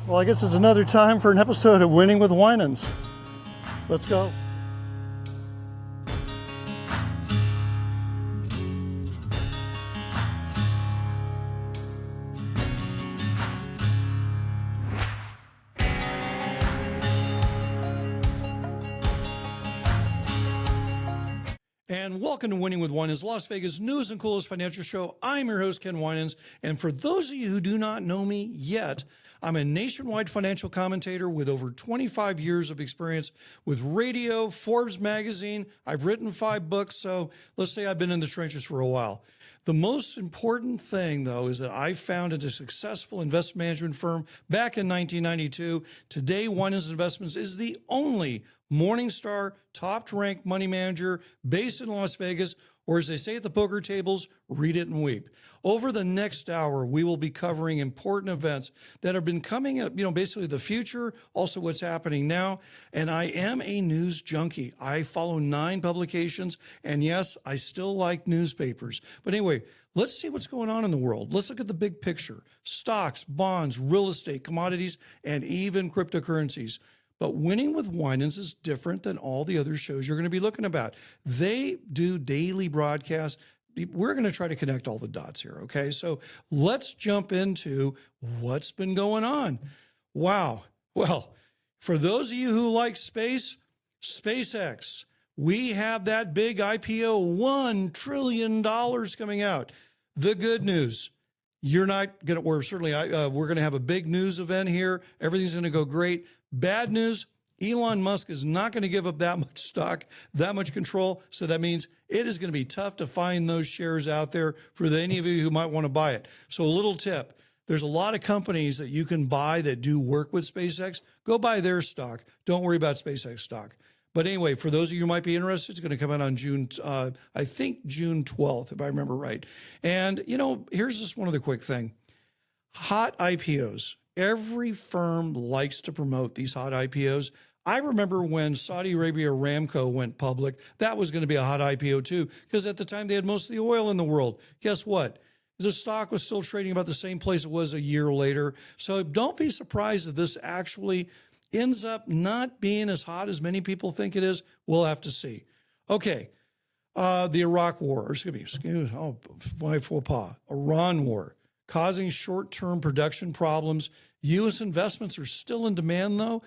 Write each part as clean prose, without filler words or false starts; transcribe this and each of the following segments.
Well, I guess it's another time for an episode of Winning with Winans. Let's go. And welcome to Winning with Winans, Las Vegas' newest and coolest financial show. I'm your host, Ken Winans. And for those of you who do not know me yet, I'm a nationwide financial commentator with over 25 years of experience with radio, Forbes magazine. I've written 5 books, so let's say I've been in the trenches for a while. The most important thing, though, is that I founded a successful investment management firm back in 1992. Today, Winans Investments is the only Morningstar top-ranked money manager based in Las Vegas, or as they say at the poker tables, read it and weep. Over the next hour, we will be covering important events that have been coming up, basically the future, also what's happening now. And I am a news junkie. I follow 9 publications, and yes, I still like newspapers. But anyway, let's see what's going on in the world. Let's look at the big picture: stocks, bonds, real estate, commodities, and even cryptocurrencies. But Winning with Winans is different than all the other shows you're going to be looking about. They do daily broadcasts. We're going to try to connect all the dots here, okay? So let's jump into what's been going on. Wow. Well, for those of you who like space, SpaceX, we have that big IPO, $1 trillion coming out. The good news, we're going to have a big news event here. Everything's going to go great. Bad news, Elon Musk is not going to give up that much stock, that much control. So that means it is going to be tough to find those shares out there for any of you who might want to buy it. So a little tip: there's a lot of companies that you can buy that do work with SpaceX. Go buy their stock. Don't worry about SpaceX stock. But anyway, for those of you who might be interested, it's going to come out on June 12th, if I remember right. And, here's just one other quick thing. Hot IPOs. Every firm likes to promote these hot IPOs. I remember when Saudi Arabia Aramco went public, that was going to be a hot IPO too, because at the time they had most of the oil in the world. Guess what? The stock was still trading about the same place it was a year later. So don't be surprised if this actually ends up not being as hot as many people think it is. We'll have to see. Okay. The Iraq war, Iran war, causing short-term production problems. U.S. investments are still in demand, though.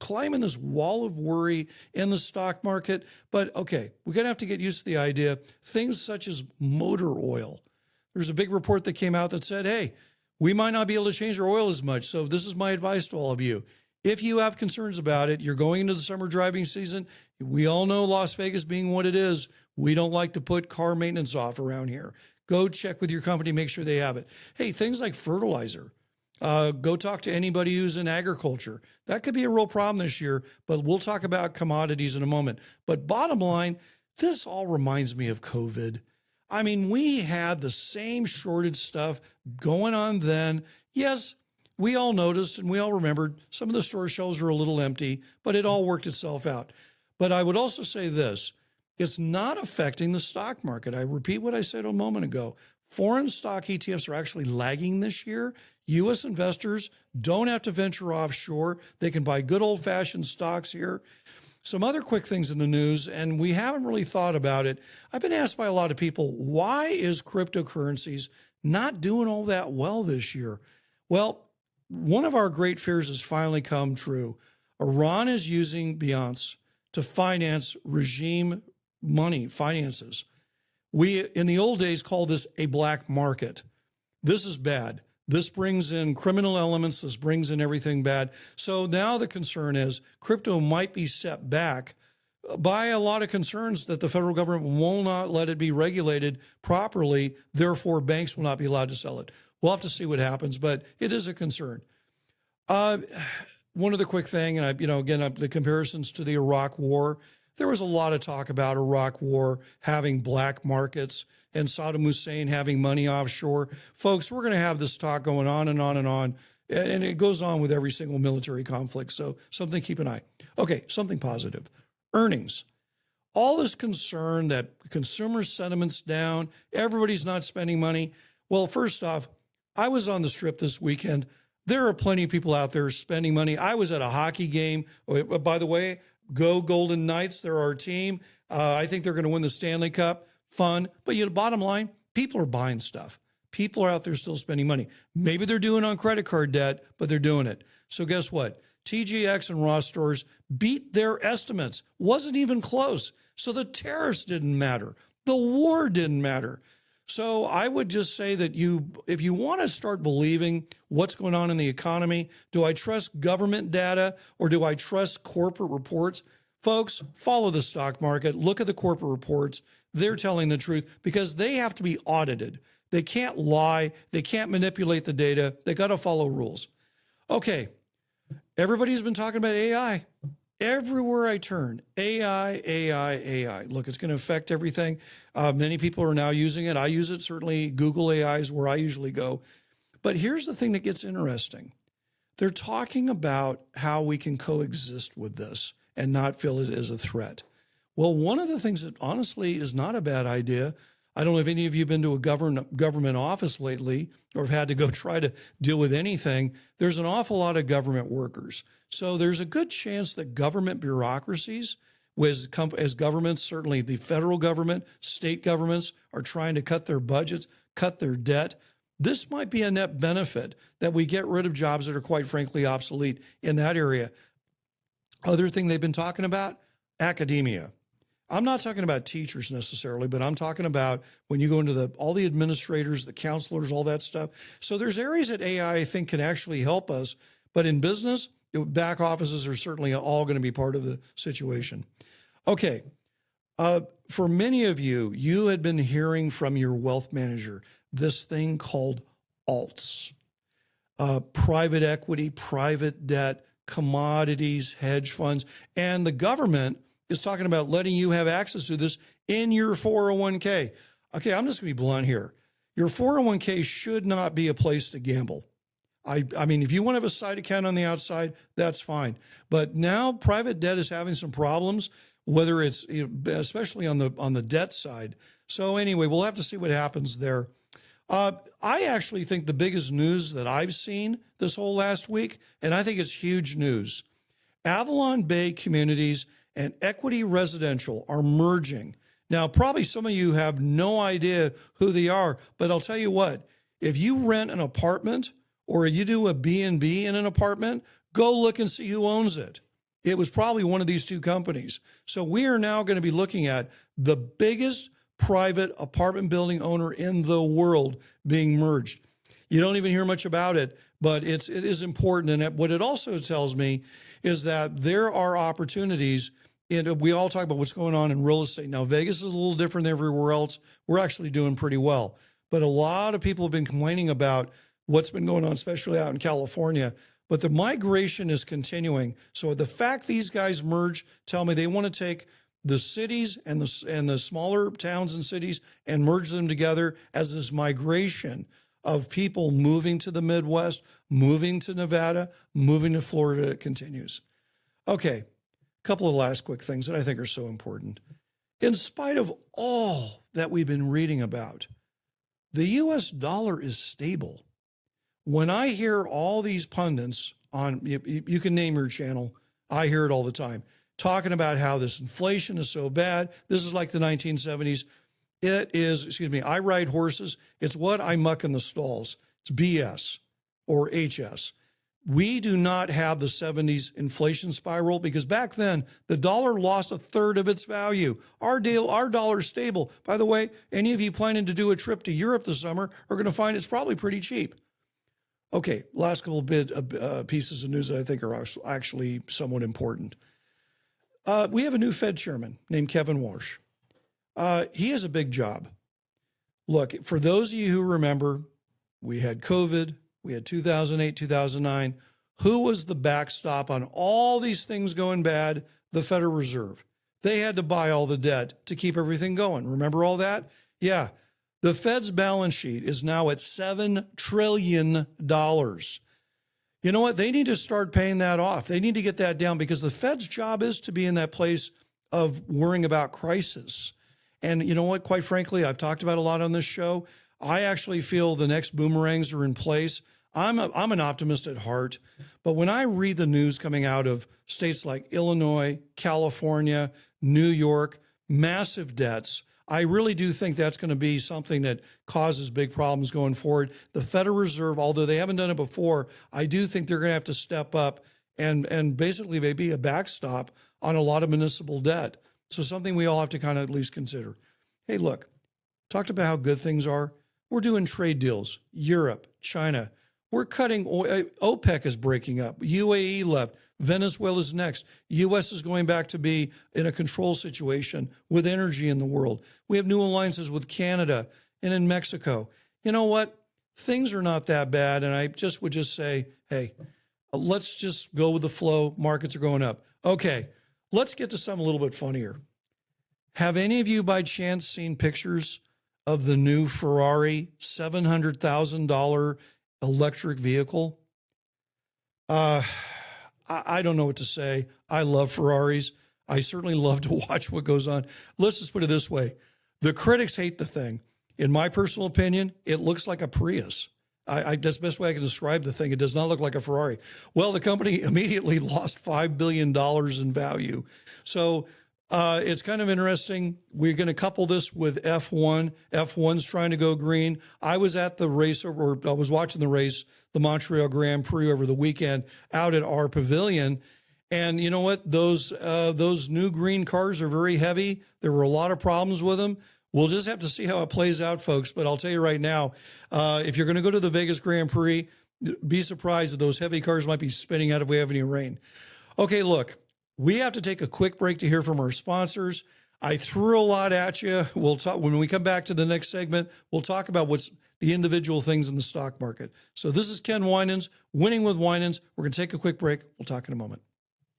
Climbing this wall of worry in the stock market. But okay, we're going to have to get used to the idea. Things such as motor oil. There's a big report that came out that said, hey, we might not be able to change our oil as much. So this is my advice to all of you. If you have concerns about it, you're going into the summer driving season. We all know Las Vegas being what it is. We don't like to put car maintenance off around here. Go check with your company, make sure they have it. Hey, things like fertilizer. Go talk to anybody who's in agriculture. That could be a real problem this year, but we'll talk about commodities in a moment. But bottom line, this all reminds me of COVID. I mean, we had the same shortage stuff going on then. Yes, we all noticed and we all remembered some of the store shelves were a little empty, but it all worked itself out. But I would also say this: it's not affecting the stock market. I repeat what I said a moment ago. Foreign stock ETFs are actually lagging this year. U.S. investors don't have to venture offshore. They can buy good old-fashioned stocks here. Some other quick things in the news, and we haven't really thought about it. I've been asked by a lot of people, why is cryptocurrencies not doing all that well this year? Well, one of our great fears has finally come true. Iran is using Binance to finance regime money, finances. We, in the old days, called this a black market. This is bad. This brings in criminal elements. This brings in everything bad. So now the concern is crypto might be set back by a lot of concerns that the federal government will not let it be regulated properly. Therefore, banks will not be allowed to sell it. We'll have to see what happens, but it is a concern. One other quick thing, and again, the comparisons to the Iraq War. There was a lot of talk about Iraq War having black markets and Saddam Hussein having money offshore. Folks, we're going to have this talk going on and on and on, and it goes on with every single military conflict. So something to keep an eye. Okay, something positive. Earnings. All this concern that consumer sentiment's down, everybody's not spending money. Well, first off, I was on the Strip this weekend. There are plenty of people out there spending money. I was at a hockey game. Oh, by the way, go Golden Knights. They're our team. I think they're going to win the Stanley Cup. Fun. But bottom line, people are buying stuff. People are out there still spending money. Maybe they're doing it on credit card debt, but they're doing it. So guess what? TJX and Ross Stores beat their estimates. Wasn't even close. So the tariffs didn't matter. The war didn't matter. So I would just say that if you want to start believing what's going on in the economy, do I trust government data or do I trust corporate reports? Folks, follow the stock market. Look at the corporate reports. They're telling the truth because they have to be audited. They can't lie. They can't manipulate the data. They got to follow rules. Okay. Everybody's been talking about AI. Everywhere I turn, AI. Look, it's going to affect everything. Many people are now using it. I use it. Certainly, Google AI is where I usually go. But here's the thing that gets interesting. They're talking about how we can coexist with this and not feel it as a threat. Well, one of the things that honestly is not a bad idea, I don't know if any of you have been to a government office lately or have had to go try to deal with anything. There's an awful lot of government workers. So there's a good chance that government bureaucracies, as governments, certainly the federal government, state governments, are trying to cut their budgets, cut their debt. This might be a net benefit that we get rid of jobs that are quite frankly obsolete in that area. Other thing they've been talking about, academia. I'm not talking about teachers necessarily, but I'm talking about when you go into all the administrators, the counselors, all that stuff. So there's areas that AI, I think, can actually help us. But in business, back offices are certainly all going to be part of the situation. Okay. For many of you, you had been hearing from your wealth manager this thing called alts, private equity, private debt, commodities, hedge funds, and the government is talking about letting you have access to this in your 401k. Okay, I'm just going to be blunt here. Your 401k should not be a place to gamble. I mean, if you want to have a side account on the outside, that's fine. But now private debt is having some problems, whether it's especially on the debt side. So anyway, we'll have to see what happens there. I actually think the biggest news that I've seen this whole last week, and I think it's huge news, Avalon Bay Communities and Equity Residential are merging. Now, probably some of you have no idea who they are, but I'll tell you what, if you rent an apartment or you do a B&B in an apartment, go look and see who owns it. It was probably one of these two companies. So we are now going to be looking at the biggest private apartment building owner in the world being merged. You don't even hear much about it, but it is important. And what it also tells me is that there are opportunities. And we all talk about what's going on in real estate. Now, Vegas is a little different than everywhere else. We're actually doing pretty well. But a lot of people have been complaining about what's been going on, especially out in California. But the migration is continuing. So the fact these guys merge tell me they want to take the cities and the smaller towns and cities and merge them together as this migration of people moving to the Midwest, moving to Nevada, moving to Florida continues. Okay, a couple of last quick things that I think are so important. In spite of all that we've been reading about, the U.S. dollar is stable. When I hear all these pundits on, you can name your channel, I hear it all the time, talking about how this inflation is so bad. This is like the 1970s. It is, I ride horses. It's what I muck in the stalls. It's BS or HS. We do not have the 70s inflation spiral because back then the dollar lost a third of its value. Our dollar is stable. By the way, any of you planning to do a trip to Europe this summer are going to find it's probably pretty cheap. Okay, last couple of pieces of news that I think are actually somewhat important. We have a new Fed chairman named Kevin Walsh. He has a big job. Look, for those of you who remember, we had COVID, we had 2008, 2009. Who was the backstop on all these things going bad? The Federal Reserve. They had to buy all the debt to keep everything going. Remember all that? Yeah. The Fed's balance sheet is now at $7 trillion. You know what? They need to start paying that off. They need to get that down because the Fed's job is to be in that place of worrying about crisis. And you know what? Quite frankly, I've talked about a lot on this show. I actually feel the next boomerangs are in place. I'm an optimist at heart, but when I read the news coming out of states like Illinois, California, New York, massive debts, I really do think that's going to be something that causes big problems going forward. The Federal Reserve, although they haven't done it before, I do think they're going to have to step up and basically maybe a backstop on a lot of municipal debt. So something we all have to kind of at least consider. Hey, look, talked about how good things are. We're doing trade deals. Europe, China. We're cutting oil. OPEC is breaking up. UAE left. Venezuela's next. U.S. is going back to be in a control situation with energy in the world. We have new alliances with Canada and in Mexico. You know what? Things are not that bad. And I just would just say, hey, let's just go with the flow. Markets are going up. Okay, let's get to something a little bit funnier. Have any of you by chance seen pictures of the new Ferrari $700,000 electric vehicle? I don't know what to say. I love Ferraris. I certainly love to watch what goes on. Let's just put it this way. The critics hate the thing. In my personal opinion, it looks like a Prius. That's the best way I can describe the thing. It does not look like a Ferrari. Well, the company immediately lost $5 billion in value. So it's kind of interesting. We're going to couple this with F1. F1's trying to go green. I was at the race, or I was watching the race, the Montreal Grand Prix over the weekend out at our pavilion. And you know what? Those new green cars are very heavy. There were a lot of problems with them. We'll just have to see how it plays out, folks. But I'll tell you right now, if you're going to go to the Vegas Grand Prix, be surprised that those heavy cars might be spinning out if we have any rain. Okay, look, we have to take a quick break to hear from our sponsors. I threw a lot at you. We'll talk when we come back to the next segment. We'll talk about what's the individual things in the stock market. So this is Ken Winans, Winning with Winans. We're going to take a quick break. We'll talk in a moment.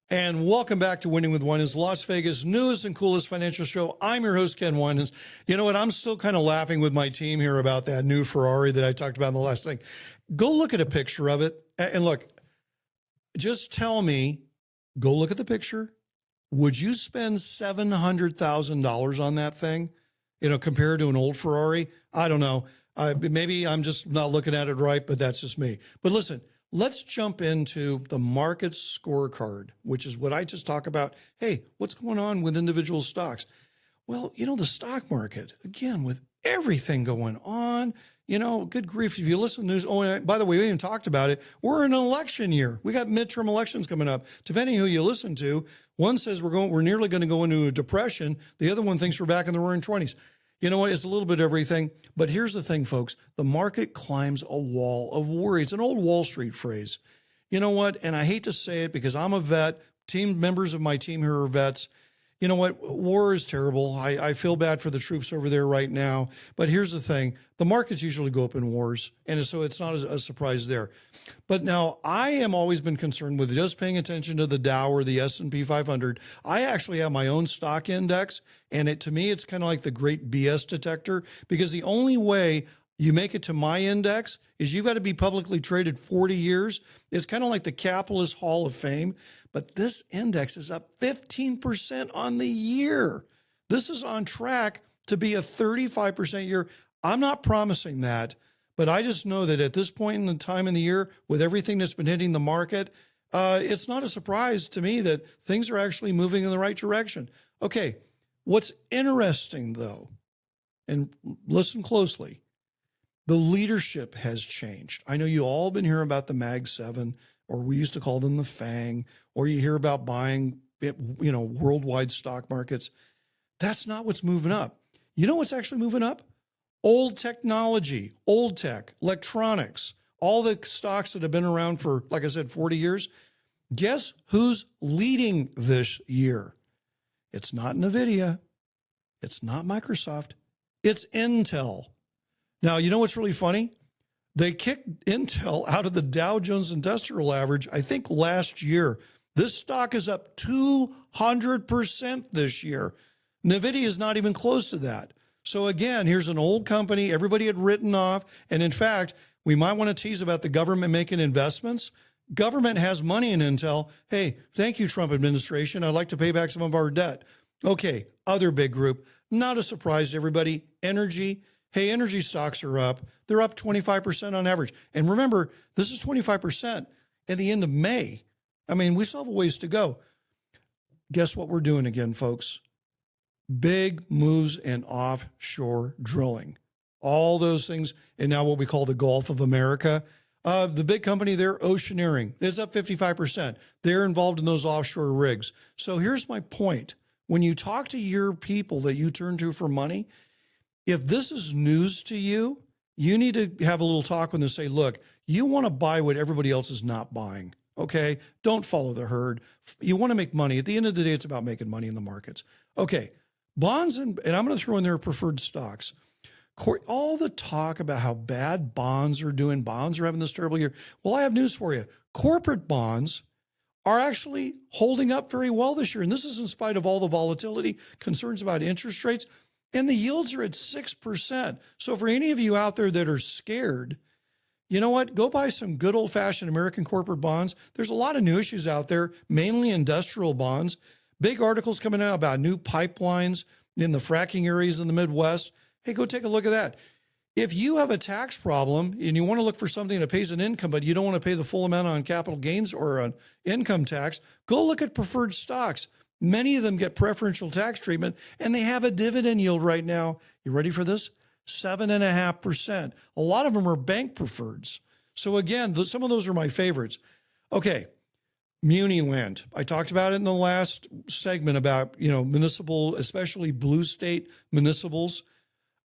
And welcome back to Winning with Winans, Las Vegas' newest and coolest financial show. I'm your host, Ken Winans. You know what? I'm still kind of laughing with my team here about that new Ferrari that I talked about in the last thing. Go look at a picture of it. And look, just tell me, go look at the picture. Would you spend $700,000 on that thing, compared to an old Ferrari? I don't know. Maybe I'm just not looking at it right, but that's just me. But listen, let's jump into the market scorecard, which is what I just talk about. Hey, what's going on with individual stocks? Well, the stock market, again, with everything going on, good grief. If you listen to news, and by the way, we even talked about it. We're in an election year. We got midterm elections coming up. Depending who you listen to, one says we're nearly going to go into a depression. The other one thinks we're back in the roaring 20s. You know what? It's a little bit of everything. But here's the thing, folks. The market climbs a wall of worry. It's an old Wall Street phrase. You know what? And I hate to say it because I'm a vet. Members of my team here are vets. You know what? War is terrible. I feel bad for the troops over there right now. But here's the thing. The markets usually go up in wars. And so it's not a surprise there. But now I am always been concerned with just paying attention to the Dow or the S&P 500. I actually have my own stock index. And to me, it's kind of like the great BS detector, because the only way you make it to my index is you've got to be publicly traded 40 years. It's kind of like the Capitalist Hall of Fame. But this index is up 15% on the year. This is on track to be a 35% year. I'm not promising that, but I just know that at this point in the time in the year, with everything that's been hitting the market, it's not a surprise to me that things are actually moving in the right direction. Okay, what's interesting though, and listen closely, the leadership has changed. I know you all been hearing about the Mag 7, or we used to call them the FANG, or you hear about buying, worldwide stock markets. That's not what's moving up. You know what's actually moving up? Old technology, old tech, electronics, all the stocks that have been around for, like I said, 40 years. Guess who's leading this year? It's not NVIDIA. It's not Microsoft. It's Intel. Now, you know what's really funny? They kicked Intel out of the Dow Jones Industrial Average, I think last year. This stock is up 200% this year. NVIDIA is not even close to that. So again, here's an old company everybody had written off. And in fact, we might want to tease about the government making investments. Government has money in Intel. Hey, thank you, Trump administration. I'd like to pay back some of our debt. Okay, other big group, not a surprise to everybody, energy. Hey, energy stocks are up. They're up 25% on average. And remember, this is 25% at the end of May. I mean, we still have a ways to go. Guess what we're doing again, folks? Big moves in offshore drilling. All those things, and now what we call the Gulf of America. The big company there, Oceaneering, is up 55%. They're involved in those offshore rigs. So here's my point. When you talk to your people that you turn to for money, if this is news to you, you need to have a little talk with them and say, look, you want to buy what everybody else is not buying. Okay. Don't follow the herd. You want to make money. At the end of the day, it's about making money in the markets. Okay. Bonds, and I'm going to throw in there preferred stocks. All the talk about how bad bonds are doing, bonds are having this terrible year. Well, I have news for you. Corporate bonds are actually holding up very well this year. And this is in spite of all the volatility, concerns about interest rates, and the yields are at 6%. So for any of you out there that are scared, you know what? Go buy some good old-fashioned American corporate bonds. There's a lot of new issues out there, mainly industrial bonds. Big articles coming out about new pipelines in the fracking areas in the Midwest. Hey, go take a look at that. If you have a tax problem and you want to look for something that pays an income, but you don't want to pay the full amount on capital gains or on income tax, go look at preferred stocks. Many of them get preferential tax treatment, and they have a dividend yield right now. You ready for this? 7.5%. A lot of them are bank preferreds. So again, some of those are my favorites. Okay, muni land. I talked about it in the last segment about, municipal, especially blue state municipals.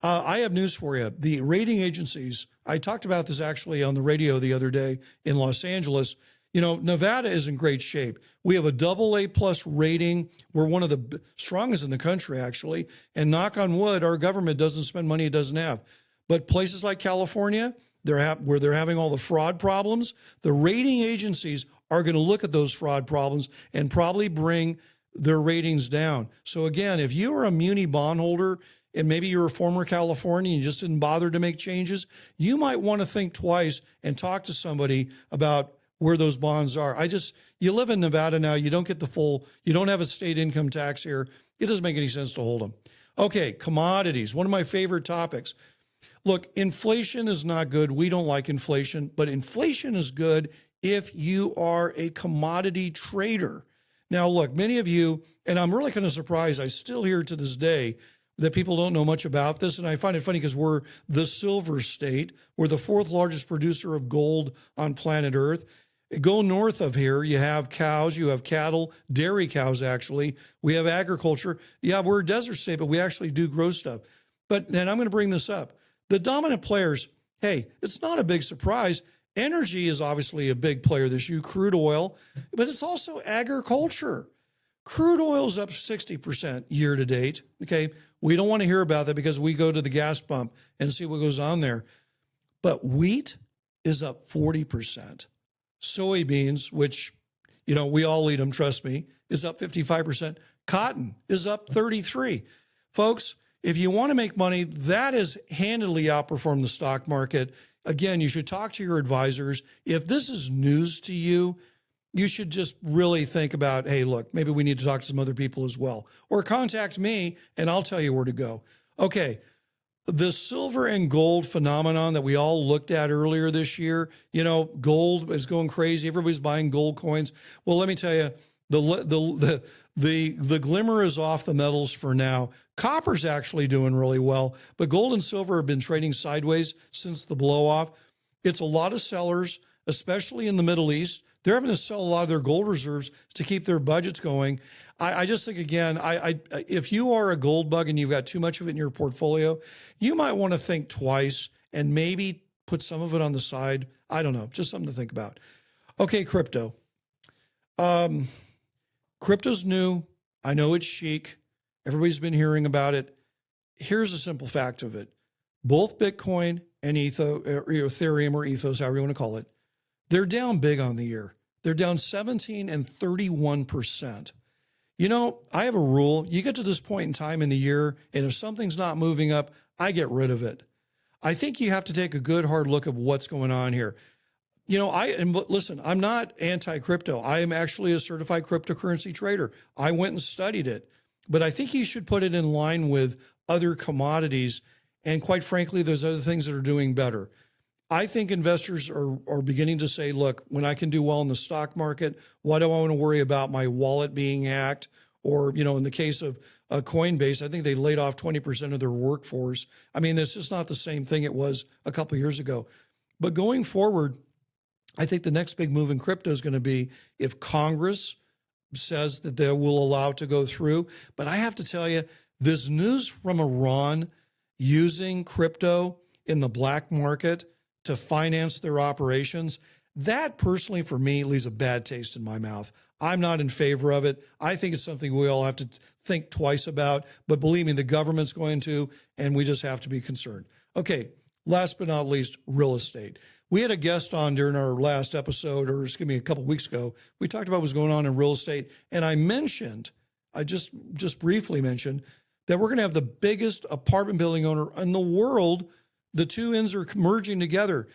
I have news for you. The rating agencies, I talked about this actually on the radio the other day in Los Angeles. Nevada is in great shape. We have a AA+ rating. We're one of the strongest in the country, actually. And knock on wood, our government doesn't spend money it doesn't have. But places like California, where they're having all the fraud problems, the rating agencies are going to look at those fraud problems and probably bring their ratings down. So again, if you are a muni bondholder, and maybe you're a former Californian, you just didn't bother to make changes, you might want to think twice and talk to somebody about where those bonds are. You live in Nevada now, you don't get you don't have a state income tax here. It doesn't make any sense to hold them. Okay, commodities, one of my favorite topics. Look, inflation is not good. We don't like inflation, but inflation is good if you are a commodity trader. Now, look, many of you, and I'm really kind of surprised, I still hear to this day that people don't know much about this. And I find it funny because we're the silver state. We're the fourth largest producer of gold on planet Earth. Go north of here, you have cows, you have cattle, dairy cows, actually. We have agriculture. Yeah, we're a desert state, but we actually do grow stuff. And I'm going to bring this up. The dominant players, hey, it's not a big surprise. Energy is obviously a big player this year, crude oil, but it's also agriculture. Crude oil is up 60% year to date. Okay, we don't want to hear about that because we go to the gas pump and see what goes on there. But wheat is up 40%. Soybeans, which, we all eat them, trust me, is up 55%. Cotton is up 33%. Folks, if you want to make money, that has handily outperformed the stock market. Again, you should talk to your advisors. If this is news to you, you should just really think about, hey, look, maybe we need to talk to some other people as well. Or contact me, and I'll tell you where to go. Okay, the silver and gold phenomenon that we all looked at earlier this year, gold is going crazy. Everybody's buying gold coins. Well, let me tell you, the glimmer is off the metals for now. Copper's actually doing really well, but gold and silver have been trading sideways since the blow-off. It's a lot of sellers, especially in the Middle East. They're having to sell a lot of their gold reserves to keep their budgets going. I just think, again, if you are a gold bug and you've got too much of it in your portfolio, you might want to think twice and maybe put some of it on the side. I don't know, just something to think about. Okay, crypto. Crypto's new. I know it's chic. Everybody's been hearing about it. Here's a simple fact of it. Both Bitcoin and Ethereum or Ethos, however you want to call it, they're down big on the year. They're down 17 and 31%. I have a rule. You get to this point in time in the year, and if something's not moving up, I get rid of it. I think you have to take a good hard look at what's going on here. Listen, I'm not anti-crypto. I am actually a certified cryptocurrency trader. I went and studied it, but I think you should put it in line with other commodities. And quite frankly, there's other things that are doing better. I think investors are beginning to say, look, when I can do well in the stock market, why do I want to worry about my wallet being hacked? Or, in the case of Coinbase, I think they laid off 20% of their workforce. I mean, it's just not the same thing it was a couple of years ago. But going forward, I think the next big move in crypto is going to be if Congress says that they will allow it to go through. But I have to tell you, this news from Iran using crypto in the black market to finance their operations, that personally for me leaves a bad taste in my mouth. I'm not in favor of it. I think it's something we all have to think twice about, but believe me, the government's going to, and we just have to be concerned. Okay, last but not least, real estate. We had a guest on during our last episode, or excuse me, a couple of weeks ago. We talked about what's going on in real estate, and I just briefly mentioned that we're going to have the biggest apartment building owner in the world. The two ends are merging together.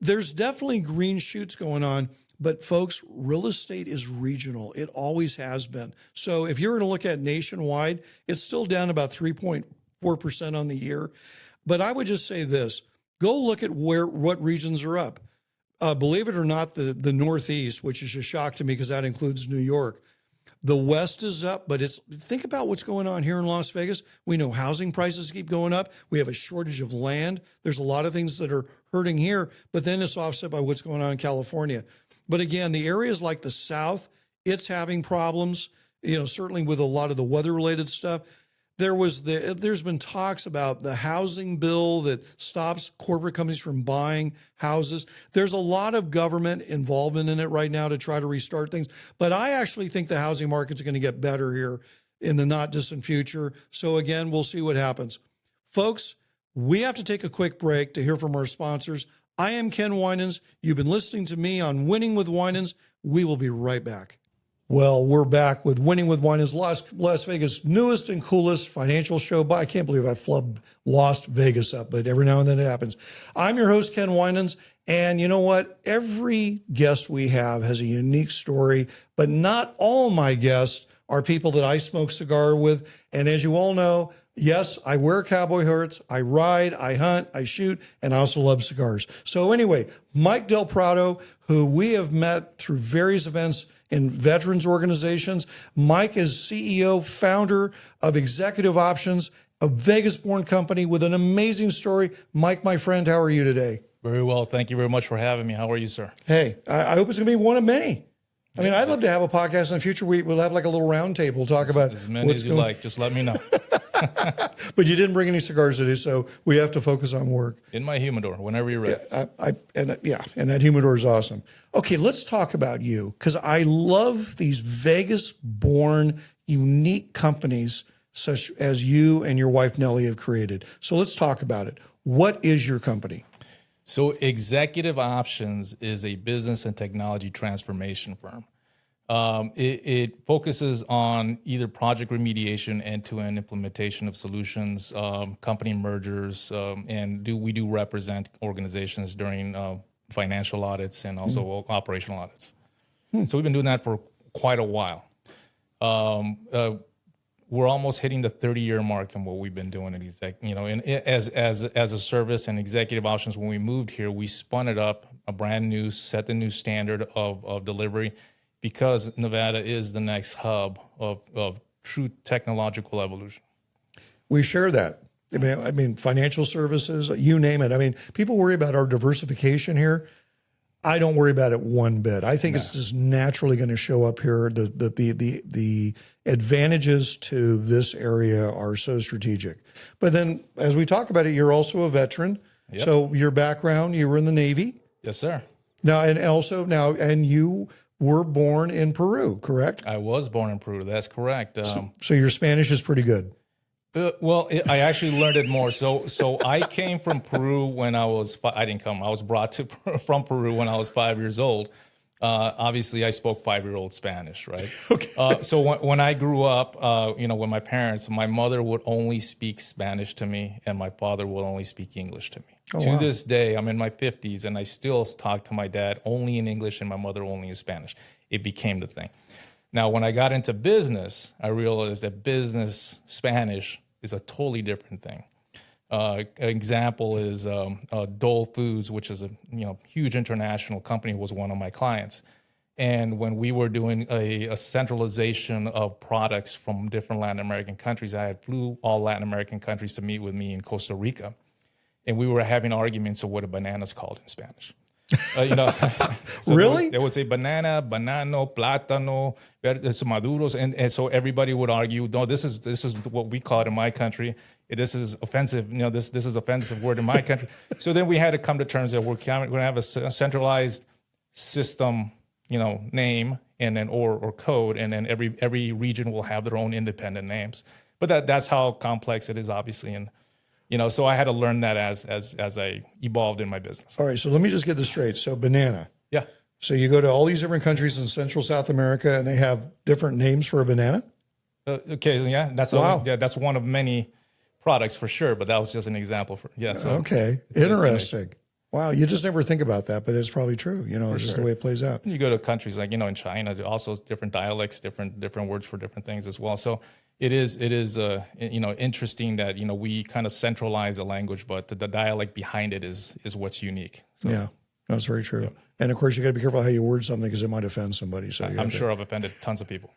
There's definitely green shoots going on, but folks, real estate is regional. It always has been. So if you're going to look at nationwide, it's still down about 3.4% on the year. But I would just say this, go look at what regions are up. Believe it or not, the Northeast, which is a shock to me because that includes New York, the West is up, but think about what's going on here in Las Vegas. We know housing prices keep going up. We have a shortage of land. There's a lot of things that are hurting here, but then it's offset by what's going on in California. But again, the areas like the South, it's having problems, certainly with a lot of the weather-related stuff. There's been talks about the housing bill that stops corporate companies from buying houses. There's a lot of government involvement in it right now to try to restart things. But I actually think the housing market's going to get better here in the not distant future. So again, we'll see what happens. Folks, we have to take a quick break to hear from our sponsors. I am Ken Winans. You've been listening to me on Winning with Winans. We will be right back. Well, we're back with Winning with Winans, Las Vegas' newest and coolest financial show. But I can't believe I flubbed Las Vegas up, but every now and then it happens. I'm your host, Ken Winans, and you know what? Every guest we have has a unique story, but not all my guests are people that I smoke cigar with. And as you all know, yes, I wear cowboy hats, I ride, I hunt, I shoot, and I also love cigars. So anyway, Mike Del Prado, who we have met through various events in veterans organizations. Mike is CEO, founder of Executive Options, a Vegas-born company with an amazing story. Mike, my friend, how are you today? Very well. Thank you very much for having me. How are you, sir? Hey, I hope it's going to be one of many. I mean, I'd love to have a podcast in the future. We'll have like a little round table, talk about as many as you like. Just let me know. But you didn't bring any cigars today, so we have to focus on work. In my humidor, whenever you're ready. And that humidor is awesome. Okay, let's talk about you, because I love these Vegas-born, unique companies such as you and your wife Nellie have created. So let's talk about it. What is your company? So Executive Options is a business and technology transformation firm. It focuses on either project remediation, end-to-end implementation of solutions, company mergers, and we do represent organizations during financial audits and also operational audits. So we've been doing that for quite a while. We're almost hitting the 30-year mark in what we've been doing as a service and Executive Options. When we moved here, we spun it up, set the new standard of delivery, because Nevada is the next hub of true technological evolution. We share that. I mean, financial services, you name it. I mean, people worry about our diversification here. I don't worry about it one bit. I think it's just naturally going to show up here. The advantages to this area are so strategic. But then, as we talk about it, you're also a veteran. Yep. So your background, you were in the Navy. Yes, sir. And you were born in Peru, correct? I was born in Peru. That's correct. So your Spanish is pretty good. I actually learned it more. So I came from Peru when I was. I didn't come. I was brought from Peru when I was 5 years old. Obviously, I spoke 5-year-old Spanish, right? Okay. So when I grew up, with my parents, my mother would only speak Spanish to me, and my father would only speak English to me. To this day, I'm in my 50s, and I still talk to my dad only in English and my mother only in Spanish. It became the thing. Now, when I got into business, I realized that business Spanish is a totally different thing. An example is Dole Foods, which is a huge international company, was one of my clients. And when we were doing a centralization of products from different Latin American countries, I had flew all Latin American countries to meet with me in Costa Rica. And we were having arguments of what a banana is called in Spanish. So Really? They would say banana, banano, plátano, maduros, and so everybody would argue, no, this is what we call it in my country. This is offensive. This is offensive word in my country. So then we had to come to terms that we're going to have a centralized system, name and then or code, and then every region will have their own independent names. But that's how complex it is, obviously, and so I had to learn that as I evolved in my business. All right, so let me just get this straight. So banana. Yeah. So you go to all these different countries in Central South America, and they have different names for a banana? Okay, yeah, that's one of many products for sure, but that was just an example for okay, interesting. Wow, you just never think about that, but it's probably true. It's just the way it plays out. You go to countries like in China, there are also different dialects, different words for different things as well. So it is interesting that we kind of centralize the language, but the dialect behind it is what's unique. So, yeah, that's very true. Yeah. And of course, you got to be careful how you word something because it might offend somebody. So I'm sure I've offended tons of people.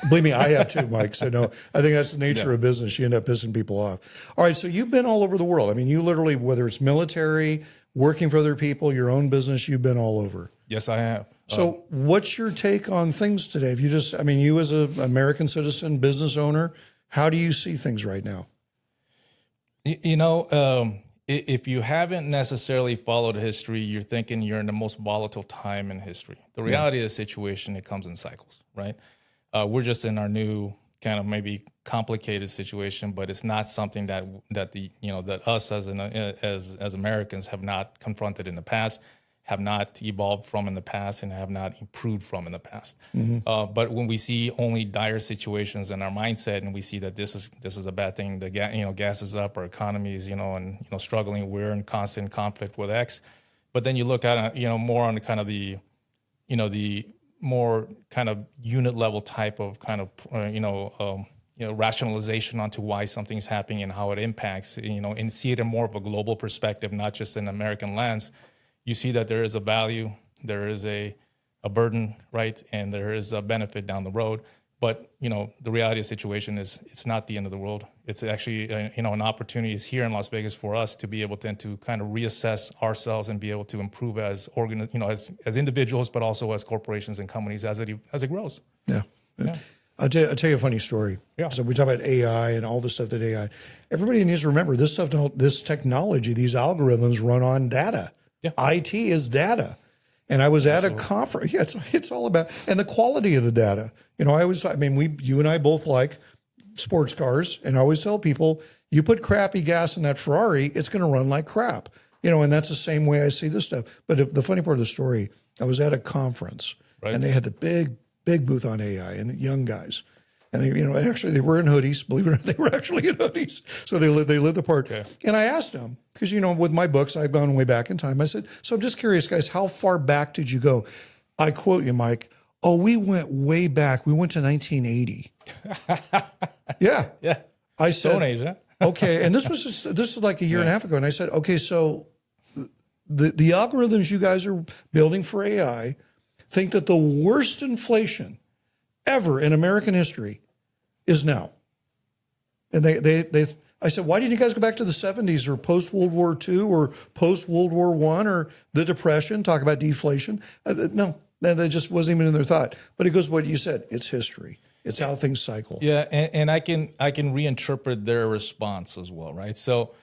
Believe me, I have too, Mike. So no, I think that's the nature of business. You end up pissing people off. All right, so you've been all over the world. I mean, you literally, whether it's military, working for other people, your own business, you've been all over. Yes, I have. So what's your take on things today? If you as an American citizen, business owner, how do you see things right now? If you haven't necessarily followed history, you're thinking you're in the most volatile time in history. The reality of the situation, it comes in cycles, right? We're just in our new kind of maybe complicated situation, but it's not something that us as Americans have not confronted in the past, have not evolved from in the past, and have not improved from in the past. Mm-hmm. But when we see only dire situations in our mindset, and we see that this is a bad thing, the gas is up, our economy is struggling, we're in constant conflict with X. But then you look at more on kind of the more kind of unit level type of kind of rationalization onto why something's happening and how it impacts, and see it in more of a global perspective, not just in American lens. You see that there is a value, there is a burden, right? And there is a benefit down the road. But, the reality of the situation is it's not the end of the world. It's actually, an opportunity is here in Las Vegas for us to be able to kind of reassess ourselves and be able to improve as individuals, but also as corporations and companies as it grows. Yeah. I'll tell you a funny story. Yeah. So we talk about AI and all the stuff that AI, everybody needs to remember this technology, these algorithms run on data. Yeah. IT is data. And I was at a conference. Yeah, it's all about, and the quality of the data. You and I both like sports cars, and I always tell people, you put crappy gas in that Ferrari, it's going to run like crap. And that's the same way I see this stuff. But the funny part of the story, I was at a conference, right, and they had the big booth on AI and the young guys. And they, actually, they were in hoodies. Believe it or not, they were actually in hoodies. So they lived apart. Okay. And I asked them, because, with my books, I've gone way back in time. I said, so I'm just curious, guys, how far back did you go? I quote you, Mike. Oh, we went way back. We went to 1980. Yeah. Yeah. I said, Stone Age, huh? Okay. And this was like a year and a half ago. And I said, okay, so the algorithms you guys are building for AI think that the worst inflation ever in American history is now. And I said, why didn't you guys go back to the 70s or post World War II or post World War I or the Depression, talk about deflation? No, that just wasn't even in their thought. But it goes what you said, it's history. It's how things cycle. Yeah, and I can reinterpret their response as well, right? So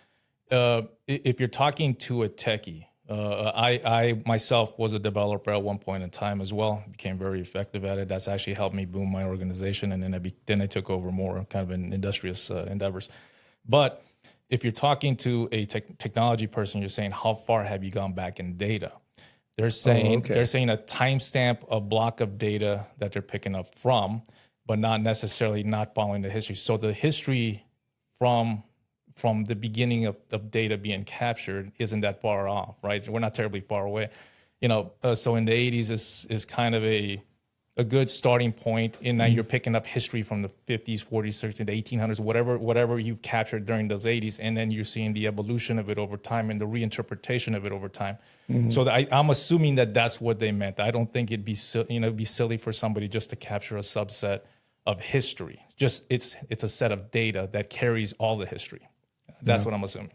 if you're talking to a techie, I myself was a developer at one point in time as well. Became very effective at it. That's actually helped me boom my organization, and then I took over more kind of in industrious endeavors. But if you're talking to a technology person, you're saying, how far have you gone back in data? They're saying they're saying a timestamp, a block of data that they're picking up from, but not necessarily not following the history. So the history from the beginning of data being captured isn't that far off, right? So we're not terribly far away. So in the 80s is kind of a a good starting point. And now you're picking up history from the 50s, 40s, 60s, the 1800s, whatever you captured during those 80s, and then you're seeing the evolution of it over time and the reinterpretation of it over time. So I'm assuming that that's what they meant. I don't think it'd be silly for somebody just to capture a subset of history. Just it's a set of data that carries all the history. That's what I'm assuming.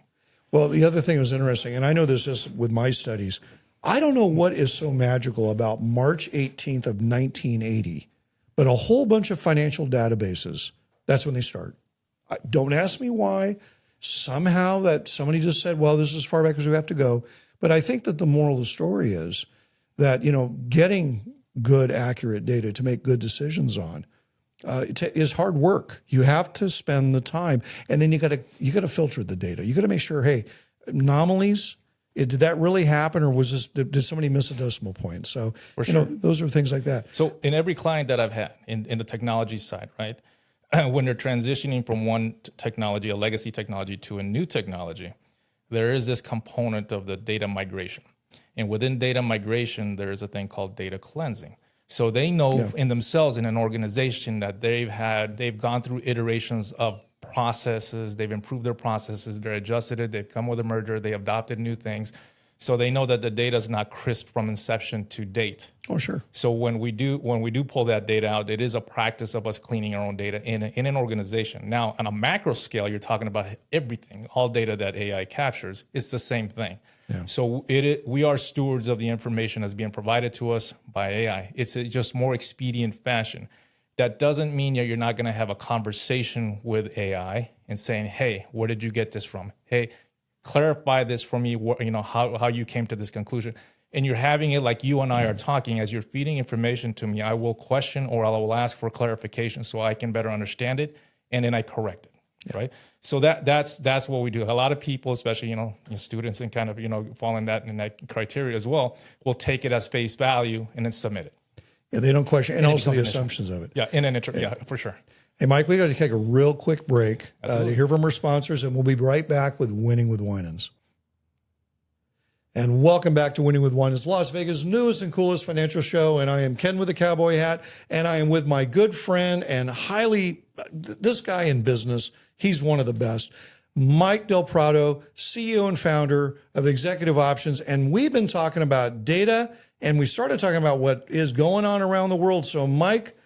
Well, the other thing was interesting, and I know this is with my studies. I don't know what is so magical about March 18th of 1980, but a whole bunch of financial databases, that's when they start. Don't ask me why. Somehow that somebody just said, well, this is as far back as we have to go. But I think that the moral of the story is that, getting good, accurate data to make good decisions on is hard work. You have to spend the time, and then you got to filter the data. You got to make sure, hey, anomalies. Did that really happen, or did somebody miss a decimal point? So, those are things like that. So, in every client that I've had in the technology side, right, when they're transitioning from one technology, a legacy technology, to a new technology, there is this component of the data migration, and within data migration, there is a thing called data cleansing. So they know in themselves, in an organization, that they've gone through iterations of processes, they've improved their processes, they're adjusted it, they've come with a merger, they adopted new things. So they know that the data is not crisp from inception to date. Oh, sure. So when we do pull that data out, it is a practice of us cleaning our own data in an organization. Now, on a macro scale, you're talking about everything, all data that AI captures. It's the same thing. Yeah. So we are stewards of the information that's being provided to us by AI. It's just more expedient fashion. That doesn't mean that you're not going to have a conversation with AI and saying, hey, where did you get this from? Hey, clarify this for me, how you came to this conclusion. And you're having it like you and I are talking. As you're feeding information to me, I will question or I will ask for clarification so I can better understand it, and then I correct it, right? So that's what we do. A lot of people, especially students and kind of fall in that criteria as well, will take it as face value and then submit it. Yeah, they don't question, and also the assumptions of it. Yeah, yeah, for sure. Hey, Mike, we got to take a real quick break to hear from our sponsors, and we'll be right back with Winning with Winans. And welcome back to Winning with Winans, Las Vegas' newest and coolest financial show. And I am Ken with the cowboy hat, and I am with my good friend and this guy in business, he's one of the best, Mike Del Prado, CEO and founder of Executive Options. And we've been talking about data, and we started talking about what is going on around the world. So, Mike,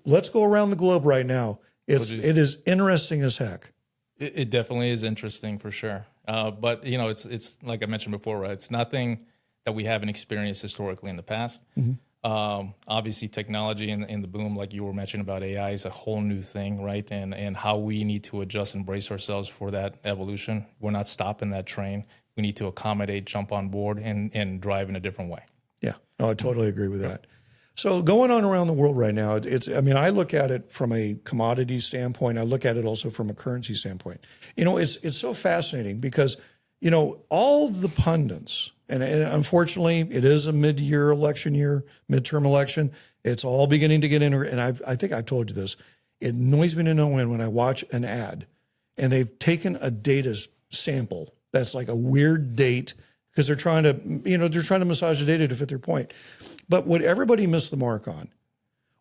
let's go around the globe right now. It is interesting as heck. It definitely is interesting for sure. But it's like I mentioned before, right? It's nothing that we haven't experienced historically in the past. Mm-hmm. Obviously, technology and the boom, like you were mentioning about AI, is a whole new thing, right? And how we need to adjust and brace ourselves for that evolution. We're not stopping that train. We need to accommodate, jump on board, and drive in a different way. Yeah, no, I totally agree with that. So going on around the world right now, I look at it from a commodity standpoint. I look at it also from a currency standpoint. It's so fascinating because, all the pundits, and unfortunately it is a mid-year election year, midterm election. It's all beginning to get in. And I think I've told you this. It annoys me to no end when I watch an ad and they've taken a data sample that's like a weird date because they're trying to massage the data to fit their point. But what everybody missed the mark on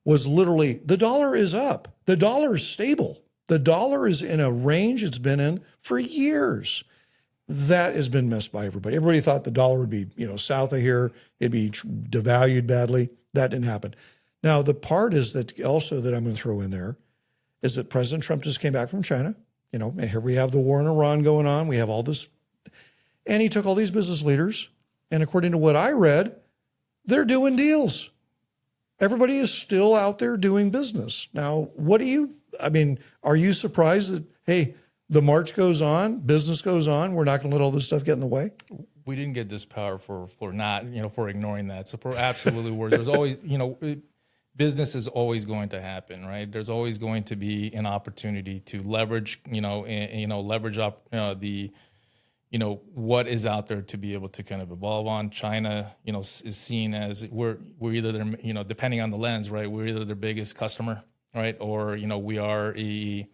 was literally the dollar is up. The dollar is stable. The dollar is in a range it's been in for years. That has been missed by everybody. Everybody thought the dollar would be, south of here. It'd be devalued badly. That didn't happen. Now, the part is that also that I'm going to throw in there is that President Trump just came back from China. And here we have the war in Iran going on. We have all this. And he took all these business leaders. And according to what I read, they're doing deals. Everybody is still out there doing business. Now, are you surprised that, hey, the march goes on, business goes on, we're not going to let all this stuff get in the way? We didn't get this power for not, for ignoring that. So for absolutely words, there's always, business is always going to happen, right? There's always going to be an opportunity to leverage, leverage up the what is out there to be able to kind of evolve on. China, is seen as we're either their, depending on the lens, right? We're either their biggest customer, right? Or, we are an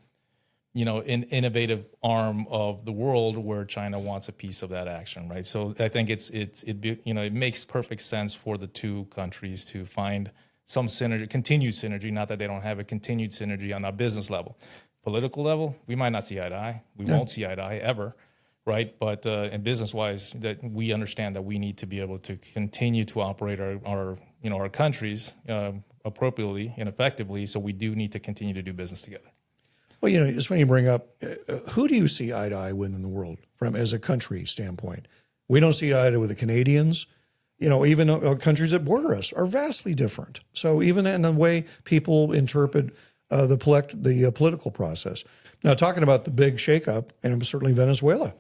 innovative arm of the world where China wants a piece of that action, right? So I think it makes perfect sense for the two countries to find some synergy, continued synergy, not that they don't have a continued synergy on a business level. Political level, we might not see eye to eye. We won't see eye to eye ever, right? But in business-wise, that we understand that we need to be able to continue to operate our countries appropriately and effectively. So we do need to continue to do business together. Well, it's when you bring up, who do you see eye to eye with in the world from as a country standpoint? We don't see eye to eye with the Canadians. Even countries that border us are vastly different. So even in the way people interpret the political process. Now, talking about the big shakeup, and certainly Venezuela.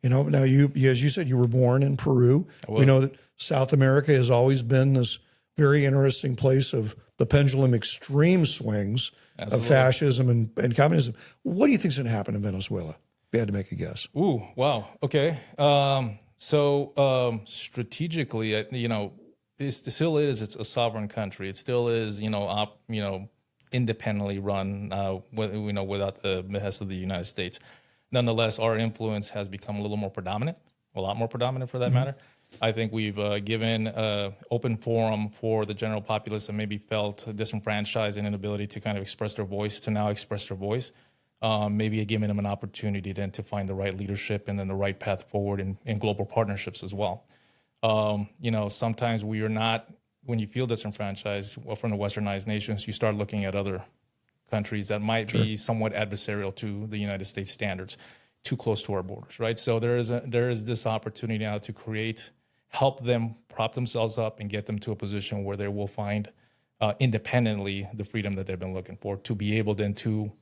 Now you, as you said, you were born in Peru. We know that South America has always been this very interesting place of the pendulum extreme swings of fascism and communism. What do you think is going to happen in Venezuela? If you had to make a guess. Ooh, wow. Okay. So strategically, it still is. It's a sovereign country. It still is, independently run, without the behest of the United States. Nonetheless, our influence has become a little more predominant, a lot more predominant for that matter. I think we've given open forum for the general populace that maybe felt disenfranchised and inability to kind of express their voice to now express their voice. Maybe giving them an opportunity then to find the right leadership and then the right path forward in global partnerships as well. Sometimes we are not, when you feel disenfranchised from the westernized nations, you start looking at other countries that might be somewhat adversarial to the United States standards, too close to our borders, right? So there is this opportunity now to help them prop themselves up and get them to a position where they will find independently the freedom that they've been looking for to be able then to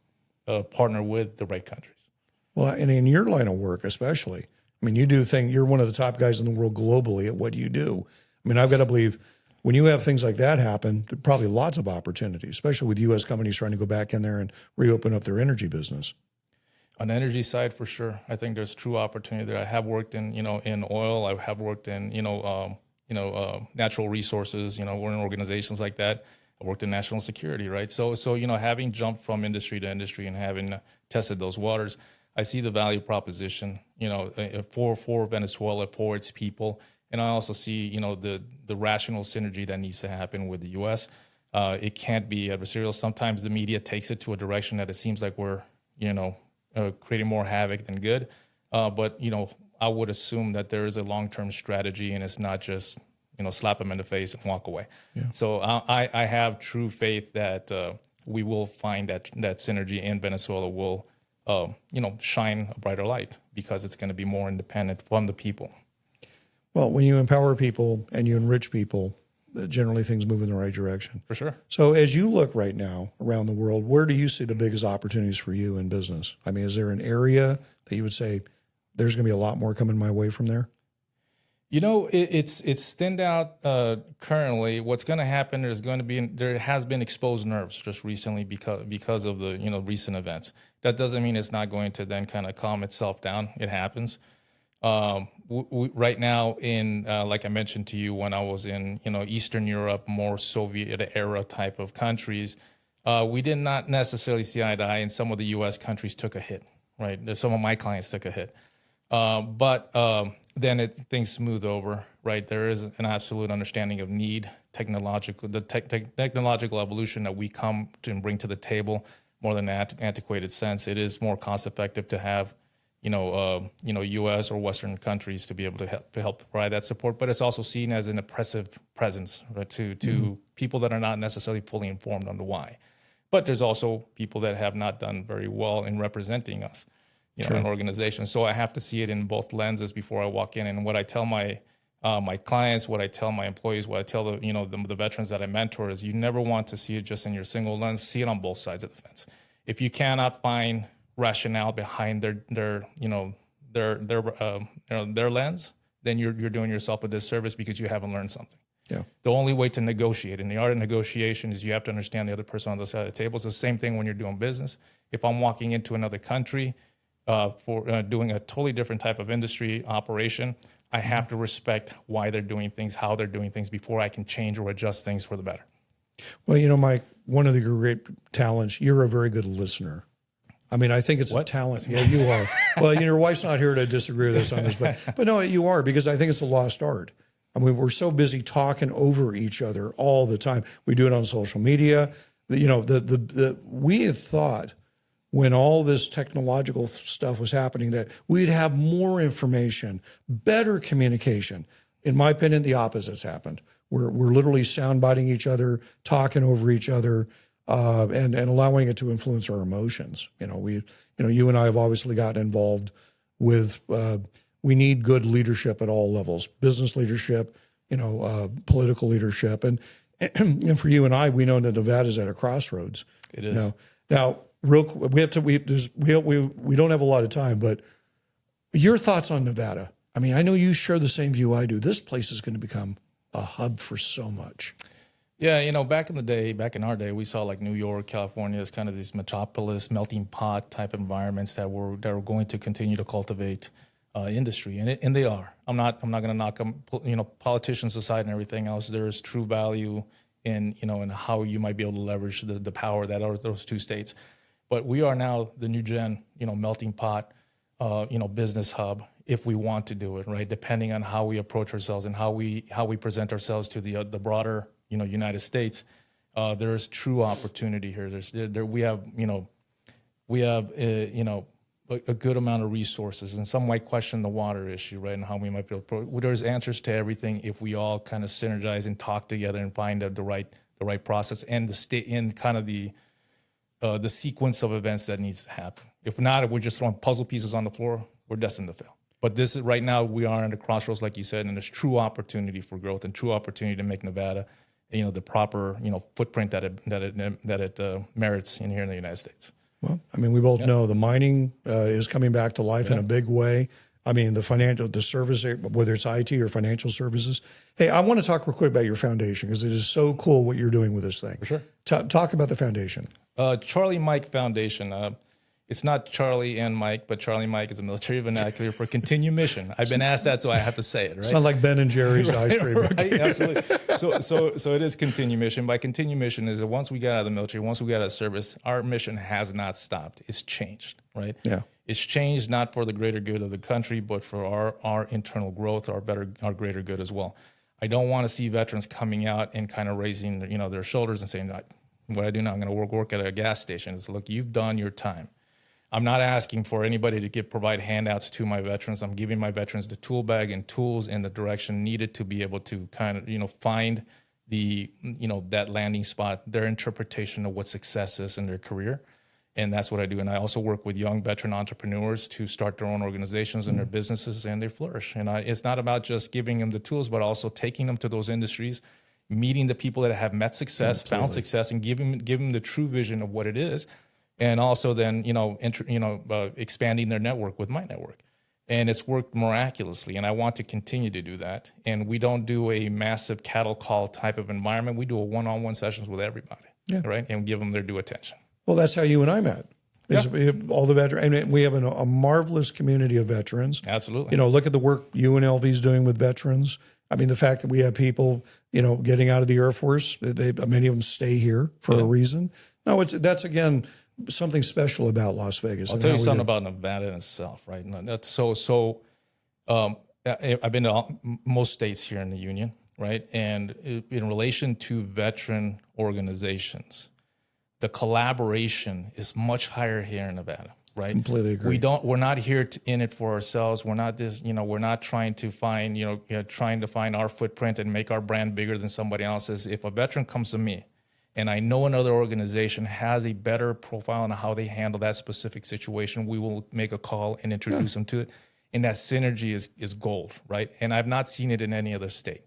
partner with the right countries. Well, and in your line of work especially, you're one of the top guys in the world globally at what you do. I've got to believe when you have things like that happen, there are probably lots of opportunities, especially with U.S. companies trying to go back in there and reopen up their energy business. On the energy side, for sure, I think there's true opportunity there. I have worked in oil. I have worked in natural resources. We're in organizations like that. I worked in national security, right? So having jumped from industry to industry and having tested those waters, I see the value proposition, for Venezuela, for its people. And I also see, the rational synergy that needs to happen with the U.S. It can't be adversarial. Sometimes the media takes it to a direction that it seems like we're, creating more havoc than good. But I would assume that there is a long-term strategy and it's not just, slap them in the face and walk away. Yeah. So I have true faith that we will find that synergy and Venezuela will, shine a brighter light because it's going to be more independent from the people. Well, when you empower people and you enrich people, generally things move in the right direction. For sure. So as you look right now around the world, where do you see the biggest opportunities for you in business? Is there an area that you would say there's going to be a lot more coming my way from there? It's thinned out currently. What's going to happen? There has been exposed nerves just recently because of the recent events. That doesn't mean it's not going to then kind of calm itself down. It happens. Right now, like I mentioned to you, when I was in Eastern Europe, more Soviet era type of countries, we did not necessarily see eye to eye, and some of the U.S. countries took a hit. Right, some of my clients took a hit, but then things smooth over. Right, there is an absolute understanding of need, technological evolution that we come to and bring to the table. More than an antiquated sense, it is more cost effective to have U.S. or Western countries to be able to help provide that support, but it's also seen as an oppressive presence, right, to people that are not necessarily fully informed on the why. But there's also people that have not done very well in representing us, in an organization. So I have to see it in both lenses before I walk in. And what I tell my clients, what I tell my employees, what I tell the veterans that I mentor is you never want to see it just in your single lens. See it on both sides of the fence. If you cannot find rationale behind their lens, then you're doing yourself a disservice because you haven't learned something. Yeah. The only way to negotiate in the art of negotiation is you have to understand the other person on the side of the table. It's the same thing when you're doing business. If I'm walking into another country for doing a totally different type of industry operation, I have to respect why they're doing things, how they're doing things before I can change or adjust things for the better. Well, Mike, one of the great talents, you're a very good listener. I think it's a talent. Yeah, you are. Well, your wife's not here to disagree with us on this, but no, you are, because I think it's a lost art. I mean, we're so busy talking over each other all the time. We do it on social media. We had thought when all this technological stuff was happening that we'd have more information, better communication. In my opinion, the opposite's happened. We're literally soundbiting each other, talking over each other, and allowing it to influence our emotions. You and I have obviously gotten involved with. We need good leadership at all levels: business leadership, political leadership, and for you and I, we know that Nevada's at a crossroads. It is. Now, real quick, we don't have a lot of time, but your thoughts on Nevada? I mean, I know you share the same view I do. This place is going to become a hub for so much. Yeah, back in our day, we saw like New York, California as kind of these metropolis, melting pot type environments that were going to continue to cultivate industry, and they are. I'm not going to knock them. Politicians aside and everything else, there is true value in how you might be able to leverage the power that are those two states. But we are now the new gen, melting pot, business hub, if we want to do it right, depending on how we approach ourselves and how we present ourselves to the broader United States. There is true opportunity here. We have a good amount of resources, and some might question the water issue, right, and how we might be able to approach. There's answers to everything if we all kind of synergize and talk together and find the right process and the sequence of events that needs to happen. If not, if we're just throwing puzzle pieces on the floor, we're destined to fail. But this is right now we are at a crossroads, like you said, and there's true opportunity for growth and true opportunity to make Nevada, the proper footprint that it merits in here in the United States. Well, I mean, we both know the mining is coming back to life in a big way. I mean, the service, whether it's IT or financial services. Hey, I want to talk real quick about your foundation because it is so cool what you're doing with this thing. For sure. Talk about the foundation. Charlie Mike Foundation. It's not Charlie and Mike, but Charlie Mike is a military vernacular for continue mission. I've been asked that, so I have to say it, right? It's not like Ben and Jerry's ice cream. Right, absolutely. So it is continue mission. By continue mission is that once we get out of the military, once we get out of service, our mission has not stopped. It's changed, right? Yeah. It's changed not for the greater good of the country, but for our internal growth, our greater good as well. I don't want to see veterans coming out and kind of raising their shoulders and saying, what I do now, I'm going to work at a gas station. It's look, you've done your time. I'm not asking for anybody to provide handouts to my veterans. I'm giving my veterans the tool bag and tools and the direction needed to be able to kind of, find that landing spot, their interpretation of what success is in their career. And that's what I do. And I also work with young veteran entrepreneurs to start their own organizations and their businesses, and they flourish. And it's not about just giving them the tools, but also taking them to those industries, meeting the people that have met success, found success, and giving them the true vision of what it is. And also then, expanding their network with my network. And it's worked miraculously, and I want to continue to do that. And we don't do a massive cattle call type of environment. We do a one-on-one sessions with everybody, right? And give them their due attention. Well, that's how you and I met. All the veterans, and we have a marvelous community of veterans. Absolutely. Look at the work UNLV is doing with veterans. I mean, the fact that we have people, getting out of the Air Force, many of them stay here for a reason. No, that's again something special about Las Vegas. I'll tell you something about Nevada in itself, right? That's I've been to most states here in the union, right? And in relation to veteran organizations, the collaboration is much higher here in Nevada, right? Completely agree. We're not here in it for ourselves. We're not we're not trying to find, trying to find our footprint and make our brand bigger than somebody else's. If a veteran comes to me and I know another organization has a better profile on how they handle that specific situation, we will make a call and introduce them to it. And that synergy is gold, right? And I've not seen it in any other state.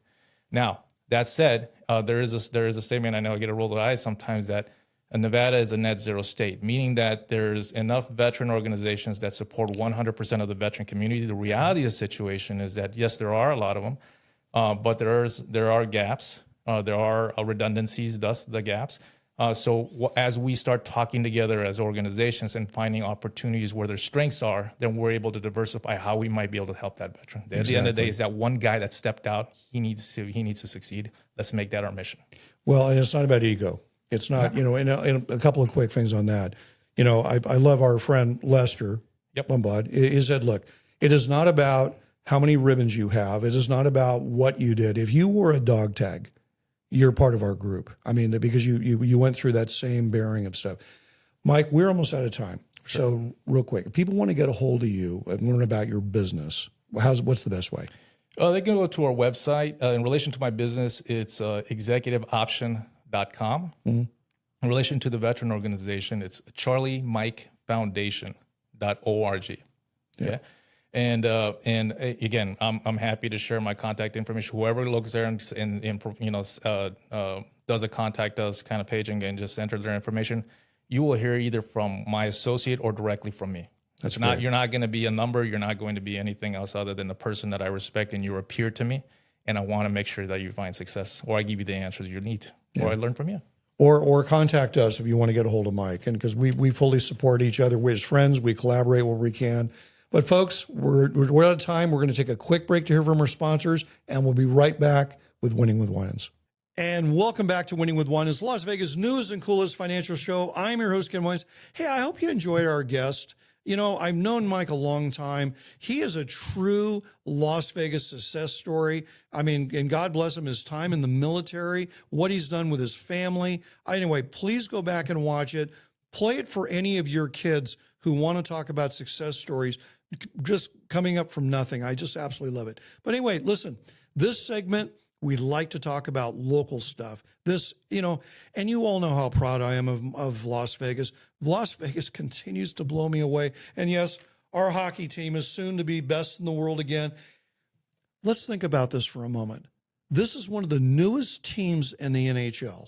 Now, that said, there is a statement, I know I get a roll of the eyes sometimes, that Nevada is a net zero state, meaning that there's enough veteran organizations that support 100% of the veteran community. The reality of the situation is that, yes, there are a lot of them, but there are gaps. There are redundancies, thus the gaps. So as we start talking together as organizations and finding opportunities where their strengths are, then we're able to diversify how we might be able to help that veteran. Exactly. At the end of the day, is that one guy that stepped out, he needs to succeed. Let's make that our mission. Well, and it's not about ego. It's not, and a couple of quick things on that. I love our friend Lester Lombard. He said, look, it is not about how many ribbons you have. It is not about what you did. If you wore a dog tag, you're part of our group. I mean, because you went through that same bearing of stuff. Mike, we're almost out of time. Sure. So real quick, if people want to get a hold of you and learn about your business, what's the best way? They can go to our website. In relation to my business, it's executiveoption.com. Mm-hmm. In relation to the veteran organization, it's charliemikefoundation.org. Yeah. And again, I'm happy to share my contact information. Whoever looks there and does a contact us kind of page and just enter their information, you will hear either from my associate or directly from me. That's not. You're not going to be a number. You're not going to be anything else other than the person that I respect and you're a peer to me. And I want to make sure that you find success, or I give you the answers you need, or I learn from you. Or contact us if you want to get a hold of Mike. And because we fully support each other. We're his friends. We collaborate where we can. But folks, we're out of time. We're going to take a quick break to hear from our sponsors, and we'll be right back with Winning with Winans. And welcome back to Winning with Winans, Las Vegas' newest and coolest financial show. I'm your host, Ken Winans. Hey, I hope you enjoyed our guest. You know, I've known Mike a long time. He is a true Las Vegas success story. I mean, and God bless him, his time in the military, what he's done with his family. Anyway, please go back and watch it. Play it for any of your kids who want to talk about success stories, just coming up from nothing. I just absolutely love it. But anyway, listen, this segment, we like to talk about local stuff. This, and you all know how proud I am of Las Vegas. Las Vegas continues to blow me away. And yes, our hockey team is soon to be best in the world again. Let's think about this for a moment. This is one of the newest teams in the NHL.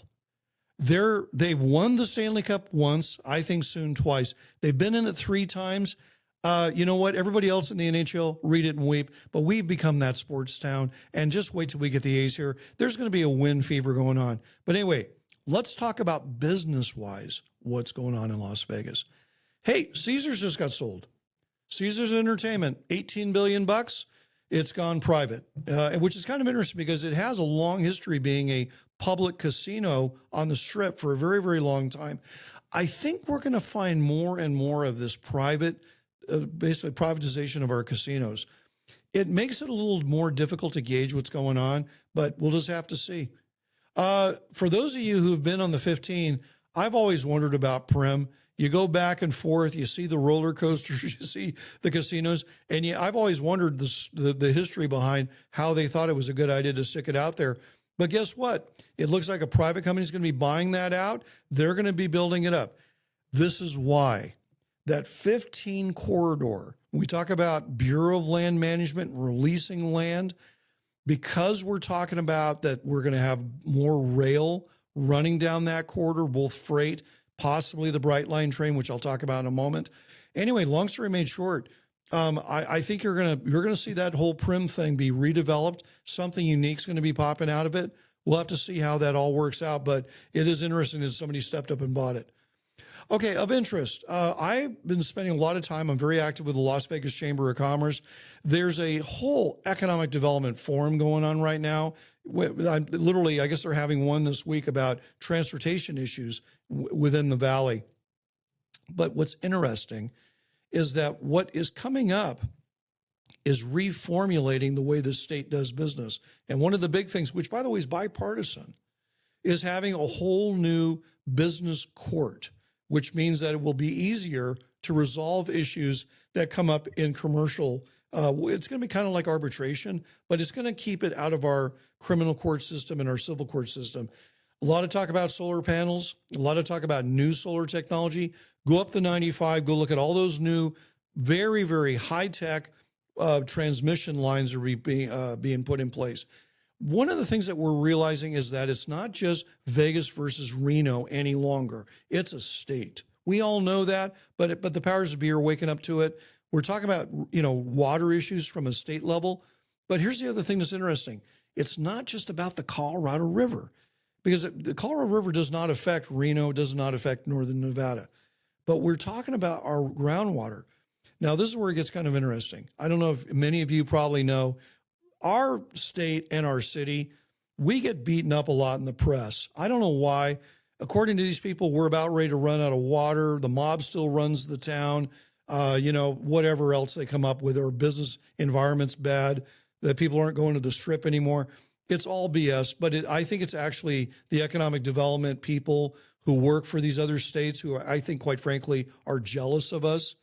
They've won the Stanley Cup once, I think soon twice. They've been in it 3 times. You know what? Everybody else in the NHL, read it and weep. But we've become that sports town. And just wait till we get the A's here. There's going to be a win fever going on. But anyway, let's talk about business-wise what's going on in Las Vegas. Hey, Caesars just got sold. Caesars Entertainment, $18 billion. It's gone private, which is kind of interesting because it has a long history being a public casino on the Strip for a very, very long time. I think we're going to find more and more of this basically privatization of our casinos. It makes it a little more difficult to gauge what's going on, but we'll just have to see. For those of you who've been on the 15, I've always wondered about Prim. You go back and forth, you see the roller coasters, you see the casinos, and I've always wondered the history behind how they thought it was a good idea to stick it out there. But guess what? It looks like a private company is going to be buying that out. They're going to be building it up. This is why that 15 corridor, when we talk about Bureau of Land Management, releasing land, because we're talking about that we're going to have more rail running down that corridor, both freight, possibly the Bright Line train, which I'll talk about in a moment. Anyway, long story made short, I think you're gonna see that whole Prim thing be redeveloped. Something unique is going to be popping out of it. We'll have to see how that all works out, but it is interesting that somebody stepped up and bought it. Okay, of interest, I've been spending a lot of time. I'm very active with the Las Vegas Chamber of Commerce. There's a whole economic development forum going on right now. Literally, I guess they're having one this week about transportation issues within the valley. But what's interesting is that what is coming up is reformulating the way the state does business. And one of the big things, which by the way is bipartisan, is having a whole new business court, which means that it will be easier to resolve issues that come up in commercial. It's going to be kind of like arbitration, but it's going to keep it out of our criminal court system and our civil court system. A lot of talk about solar panels, a lot of talk about new solar technology. Go up the 95, go look at all those new, very, very high-tech transmission lines are being put in place. One of the things that we're realizing is that it's not just Vegas versus Reno any longer. It's a state. We all know that, but the powers that be are waking up to it. We're talking about, water issues from a state level. But here's the other thing that's interesting. It's not just about the Colorado River, because the Colorado River does not affect Reno, does not affect northern Nevada. But we're talking about our groundwater. Now, this is where it gets kind of interesting. I don't know if many of you probably know, our state and our city, we get beaten up a lot in the press. I don't know why. According to these people, we're about ready to run out of water. The mob still runs the town. whatever else they come up with, or business environment's bad, that people aren't going to the strip anymore. It's all BS, but I think it's actually the economic development people who work for these other states who I think, quite frankly, are jealous of us.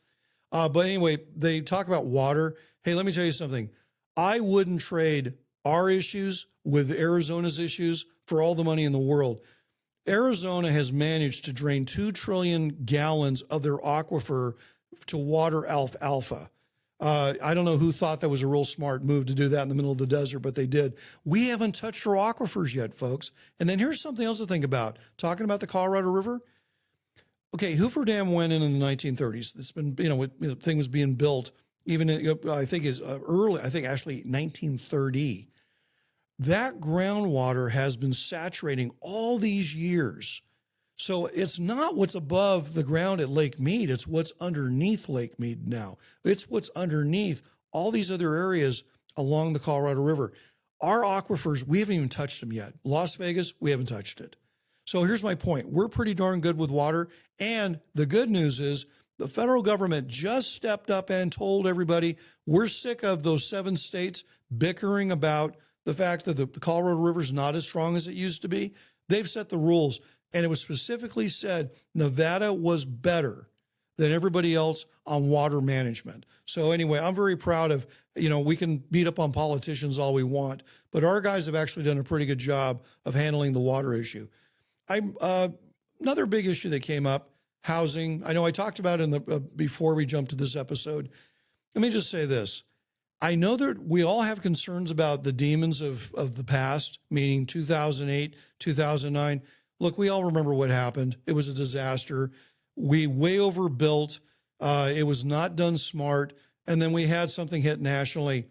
But anyway, they talk about water. Hey, let me tell you something. I wouldn't trade our issues with Arizona's issues for all the money in the world. Arizona has managed to drain 2 trillion gallons of their aquifer to water alfalfa. I don't know who thought that was a real smart move to do that in the middle of the desert, but they did. We haven't touched our aquifers yet, folks. And then here's something else to think about. Talking about the Colorado River. Okay, Hoover Dam went in the 1930s. It's been, the thing was being built even, I think actually 1930. That groundwater has been saturating all these years. So it's not what's above the ground at Lake Mead. It's what's underneath Lake Mead now. It's what's underneath all these other areas along the Colorado River. Our aquifers, we haven't even touched them yet. Las Vegas, we haven't touched it. So here's my point. We're pretty darn good with water. And the good news is the federal government just stepped up and told everybody we're sick of those 7 states bickering about the fact that the Colorado River is not as strong as it used to be. They've set the rules. And it was specifically said Nevada was better than everybody else on water management. So anyway, I'm very proud of, we can beat up on politicians all we want, but our guys have actually done a pretty good job of handling the water issue. Another big issue that came up, housing. I know I talked about it before we jumped to this episode. Let me just say this. I know that we all have concerns about the demons of the past, meaning 2008, 2009. Look, we all remember what happened. It was a disaster. We way overbuilt. It was not done smart. And then we had something hit nationally.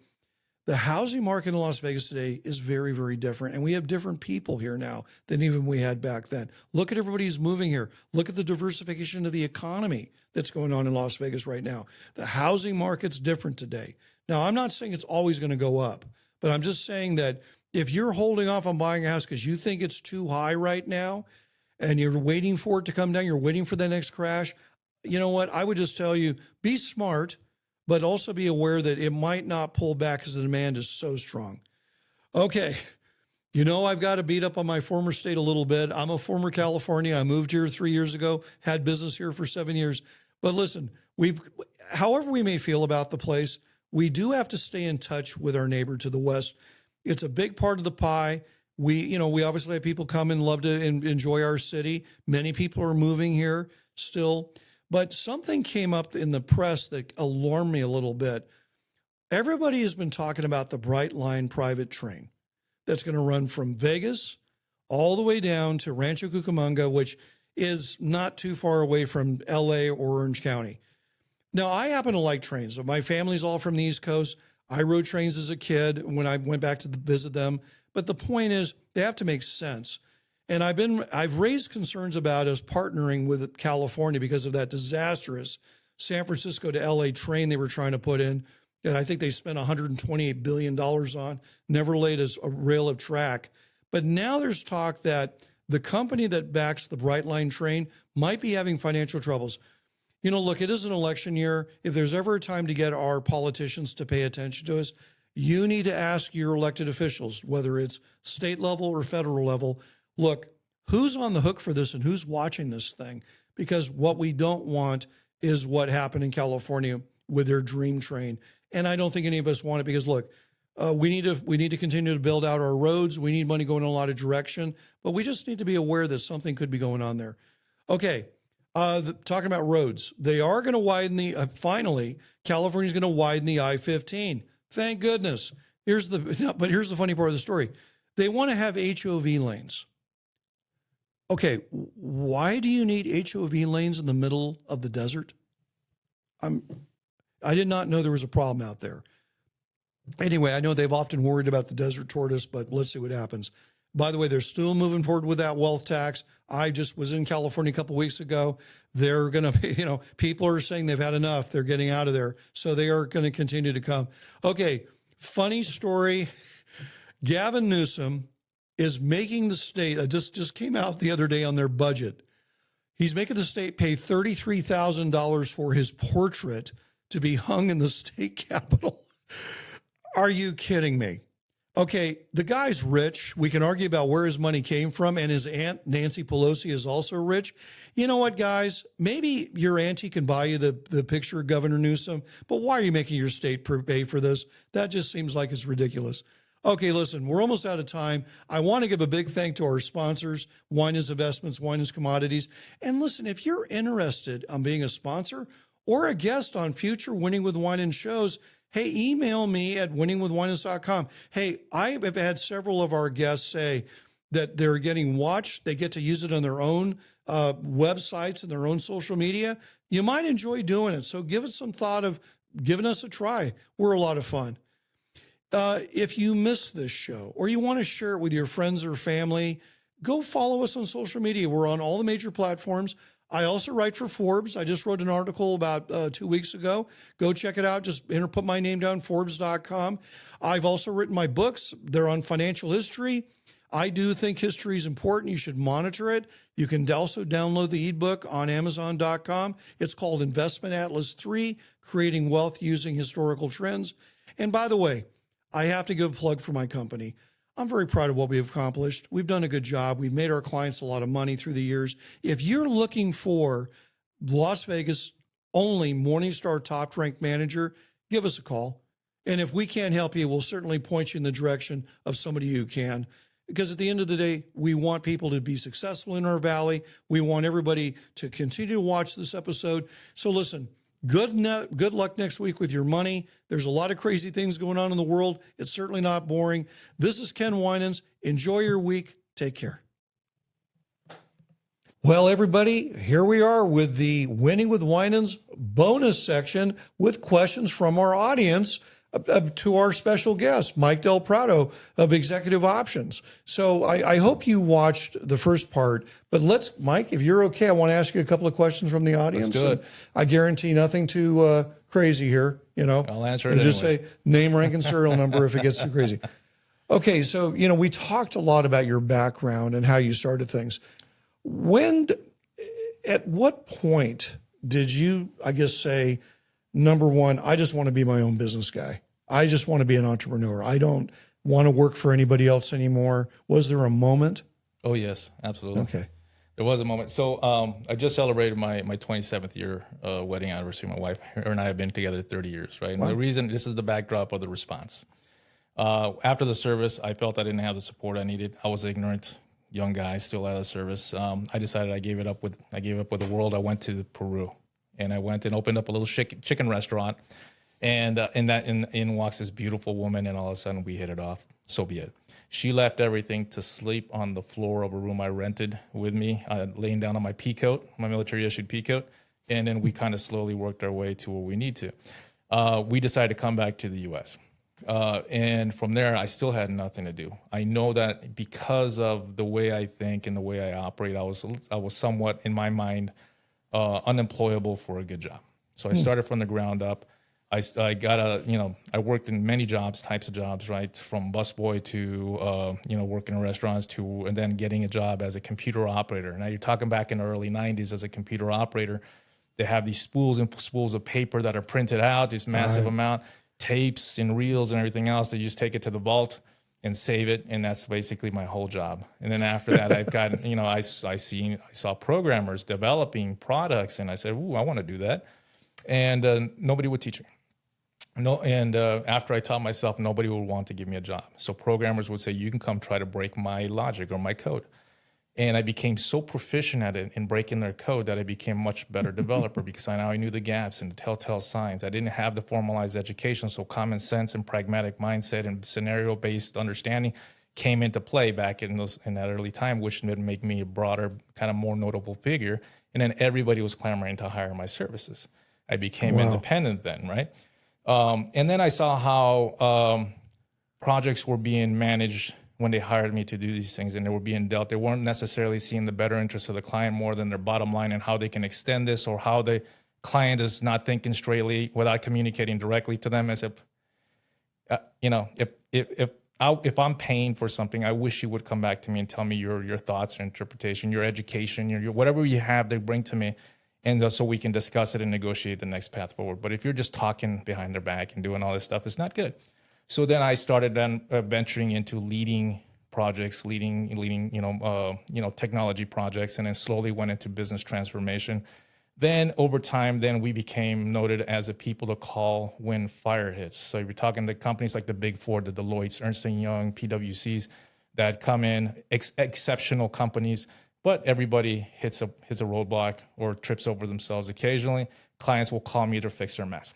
The housing market in Las Vegas today is very, very different. And we have different people here now than even we had back then. Look at everybody who's moving here. Look at the diversification of the economy that's going on in Las Vegas right now. The housing market's different today. Now, I'm not saying it's always going to go up, but I'm just saying that if you're holding off on buying a house because you think it's too high right now and you're waiting for it to come down, you're waiting for the next crash, you know what? I would just tell you, be smart, but also be aware that it might not pull back because the demand is so strong. Okay. I've got to beat up on my former state a little bit. I'm a former California. I moved here 3 years ago, had business here for 7 years. But listen, however we may feel about the place, we do have to stay in touch with our neighbor to the west. It's a big part of the pie. We obviously have people come and love to enjoy our city. Many people are moving here still. But something came up in the press that alarmed me a little bit. Everybody has been talking about the Brightline private train that's going to run from Vegas all the way down to Rancho Cucamonga, which is not too far away from LA or Orange County. Now, I happen to like trains. My family's all from the East Coast. I rode trains as a kid when I went back to visit them. But the point is, they have to make sense. And I've raised concerns about us partnering with California because of that disastrous San Francisco to LA train they were trying to put in. And I think they spent $128 billion on, never laid a rail of track. But now there's talk that the company that backs the Brightline train might be having financial troubles. Look, it is an election year. If there's ever a time to get our politicians to pay attention to us, you need to ask your elected officials, whether it's state level or federal level, look, who's on the hook for this and who's watching this thing? Because what we don't want is what happened in California with their dream train. And I don't think any of us want it because, look, we need to continue to build out our roads. We need money going in a lot of direction, but we just need to be aware that something could be going on there. Okay. Talking about roads, they are going to widen finally, California's going to widen the I-15. Thank goodness. Here's the funny part of the story. They want to have HOV lanes. Okay, why do you need HOV lanes in the middle of the desert? I did not know there was a problem out there. Anyway, I know they've often worried about the desert tortoise, but let's see what happens. By the way, they're still moving forward with that wealth tax. I just was in California a couple of weeks ago. They're going to be, people are saying they've had enough. They're getting out of there. So they are going to continue to come. Okay, funny story. Gavin Newsom is making the state, just came out the other day on their budget. He's making the state pay $33,000 for his portrait to be hung in the state capitol. Are you kidding me? Okay, the guy's rich. We can argue about where his money came from, and his aunt, Nancy Pelosi, is also rich. You know what, guys? Maybe your auntie can buy you the picture of Governor Newsom, but why are you making your state pay for this? That just seems like it's ridiculous. Okay, listen, we're almost out of time. I want to give a big thank to our sponsors, Winans Investments, Winans Commodities. And listen, if you're interested in being a sponsor or a guest on future Winning with Winans shows, hey, email me at winningwithwinans.com. Hey, I have had several of our guests say that they're getting watched. They get to use it on their own websites and their own social media. You might enjoy doing it. So give us some thought of giving us a try. We're a lot of fun. If you missed this show or you want to share it with your friends or family, go follow us on social media. We're on all the major platforms. I also write for Forbes. I just wrote an article about 2 weeks ago. Go check it out. Just put my name down, Forbes.com. I've also written my books. They're on financial history. I do think history is important. You should monitor it. You can also download the ebook on Amazon.com. It's called Investment Atlas 3, Creating Wealth Using Historical Trends. And by the way, I have to give a plug for my company. I'm very proud of what we've accomplished. We've done a good job. We've made our clients a lot of money through the years. If you're looking for Las Vegas only Morningstar top ranked manager, give us a call. And if we can't help you, we'll certainly point you in the direction of somebody who can. Because at the end of the day, we want people to be successful in our valley. We want everybody to continue to watch this episode. So listen, good luck next week with your money. There's a lot of crazy things going on in the world. It's certainly not boring. This is Ken Winans. Enjoy your week. Take care. Well, everybody, here we are with the Winning with Winans bonus section with questions from our audience to our special guest, Mike Del Prado of Executive Options. So I hope you watched the first part, but Mike, if you're okay, I want to ask you a couple of questions from the audience. Let's do it. I guarantee nothing too crazy here, I'll answer it just anyways. say name, rank, and serial number if it gets too crazy. Okay, so, we talked a lot about your background and how you started things. At what point did you, say, number one, I just want to be my own business guy. I just want to be an entrepreneur. I don't want to work for anybody else anymore. Was there a moment? Oh, yes, absolutely. Okay. There was a moment. So I just celebrated my 27th year wedding anniversary. My wife, her and I have been together 30 years, right? And Wow. the reason, this is the backdrop of the response. After the service, I felt I didn't have the support I needed. I was ignorant, young guy, still out of the service. I decided I gave up with the world. I went to Peru, and I went and opened up a little chicken restaurant. And in walks this beautiful woman, and all of a sudden we hit it off. So be it. She left everything to sleep on the floor of a room I rented with me, laying down on my pea coat, my military issued pea coat, and then we kind of slowly worked our way to where we need to. We decided to come back to the U.S. And from there, I still had nothing to do. I know that because of the way I think and the way I operate, I was somewhat, in my mind, unemployable for a good job. So I started from the ground up. I got I worked in many types of jobs, right? From busboy to, working in restaurants and then getting a job as a computer operator. Now you're talking back in the early 90s as a computer operator. They have these spools and spools of paper that are printed out, this massive amount, tapes and reels and everything else. They just take it to the vault and save it. And that's basically my whole job. And then after that, I've gotten, I saw programmers developing products, and I said, ooh, I want to do that. And nobody would teach me. No, and after I taught myself, nobody would want to give me a job. So programmers would say, you can come try to break my logic or my code. And I became so proficient at it in breaking their code that I became a much better developer because I knew the gaps and the telltale signs. I didn't have the formalized education, so common sense and pragmatic mindset and scenario-based understanding came into play back in that early time, which would make me a broader, kind of more notable figure. And then everybody was clamoring to hire my services. I became independent then, right? And then I saw how projects were being managed when they hired me to do these things, and they were being dealt. They weren't necessarily seeing the better interests of the client more than their bottom line and how they can extend this, or how the client is not thinking straightly without communicating directly to them. As if if I'm paying for something, I wish you would come back to me and tell me your thoughts, your interpretation, your education, your whatever you have to bring to me, and so we can discuss it and negotiate the next path forward. But if you're just talking behind their back and doing all this stuff, it's not good. So then I started venturing into leading projects, leading technology projects, and then slowly went into business transformation. Then over time, then we became noted as the people to call when fire hits. So if you're talking to companies like the Big Four, the Deloittes, Ernst & Young, PwCs, that come in, exceptional companies, but everybody hits a roadblock or trips over themselves occasionally. Clients will call me to fix their mess.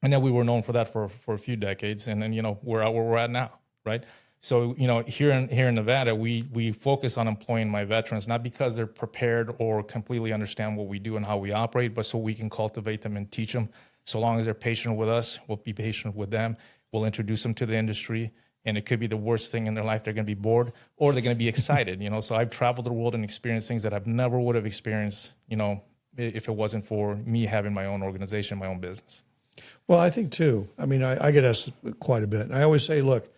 And then we were known for that for a few decades, and then we're at where we're at now, right? So here in Nevada, we focus on employing my veterans, not because they're prepared or completely understand what we do and how we operate, but so we can cultivate them and teach them. So long as they're patient with us, we'll be patient with them. We'll introduce them to the industry, and it could be the worst thing in their life. They're going to be bored, or they're going to be excited. So I've traveled the world and experienced things that I've never would have experienced, if it wasn't for me having my own organization, my own business. Well, I think too. I mean, I get asked quite a bit. And I always say, look,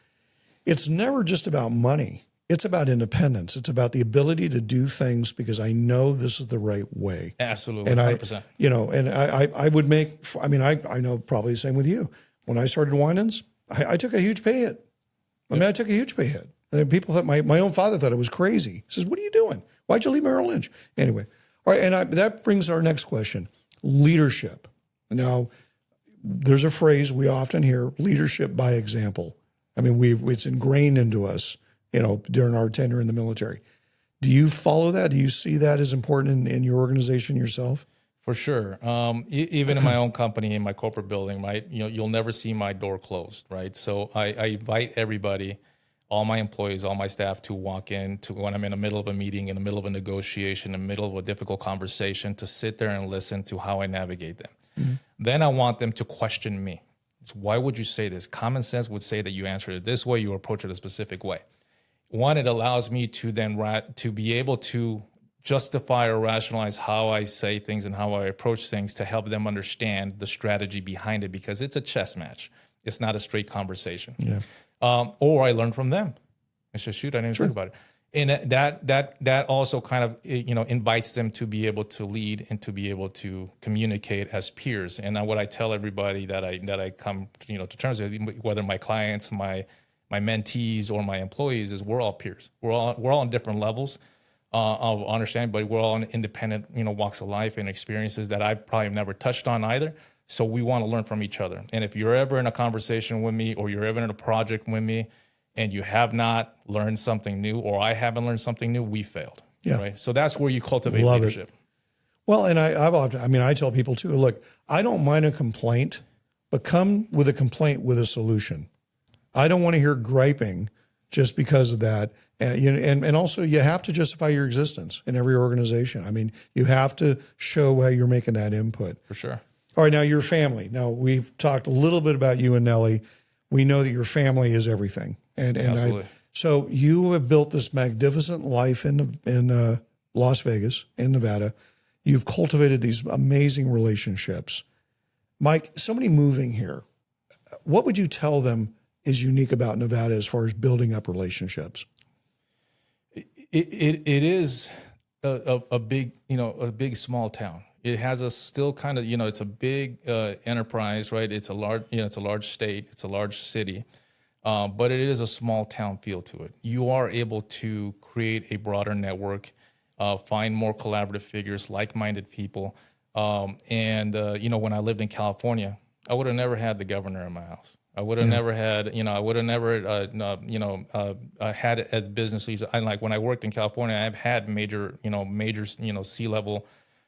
it's never just about money. It's about independence. It's about the ability to do things because I know this is the right way. Absolutely, and 100%. I would make, I know probably the same with you. When I started Winans, I took a huge pay hit. I took a huge pay hit. And people thought, my own father thought it was crazy. He says, what are you doing? Why'd you leave Merrill Lynch? Anyway, all right, and that brings our next question, leadership. Now, there's a phrase we often hear, leadership by example. I mean, it's ingrained into us, during our tenure in the military. Do you follow that? Do you see that as important in your organization yourself? For sure. Even in my own company, in my corporate building, right? You'll never see my door closed, right? So I invite everybody, all my employees, all my staff to walk in to when I'm in the middle of a meeting, in the middle of a negotiation, in the middle of a difficult conversation, to sit there and listen to how I navigate them. Mm-hmm. Then I want them to question me. So why would you say this? Common sense would say that you answer it this way, you approach it a specific way. One, it allows me to then to be able to justify or rationalize how I say things and how I approach things to help them understand the strategy behind it, because it's a chess match. It's not a straight conversation. Yeah. Or I learn from them. I say, shoot, I didn't think about it. And that also kind of invites them to be able to lead and to be able to communicate as peers. And what I tell everybody that I come to terms with, whether my clients, my mentees, or my employees, is we're all peers. We're all on different levels of understanding, but we're all in independent walks of life and experiences that I probably never touched on either. So we want to learn from each other. And if you're ever in a conversation with me, or you're ever in a project with me, and you have not learned something new, or I haven't learned something new, we failed. Yeah. Right. So that's where you cultivate leadership. Well, and I tell people too, look, I don't mind a complaint, but come with a complaint with a solution. I don't want to hear griping just because of that. And also you have to justify your existence in every organization. I mean, you have to show how you're making that input. For sure. All right. Now your family. Now we've talked a little bit about you and Nellie. We know that your family is everything. And so you have built this magnificent life in Las Vegas, in Nevada. You've cultivated these amazing relationships. Mike, somebody moving here, what would you tell them is unique about Nevada as far as building up relationships? It is a big small town. It has a still kind of it's a big enterprise, right? It's a large state, it's a large city. But it is a small town feel to it. You are able to create a broader network, find more collaborative figures, like-minded people. When I lived in California, I would have never had the governor in my house. I would have never had, I would have never, had a business leader. Like when I worked in California, I've had major C-level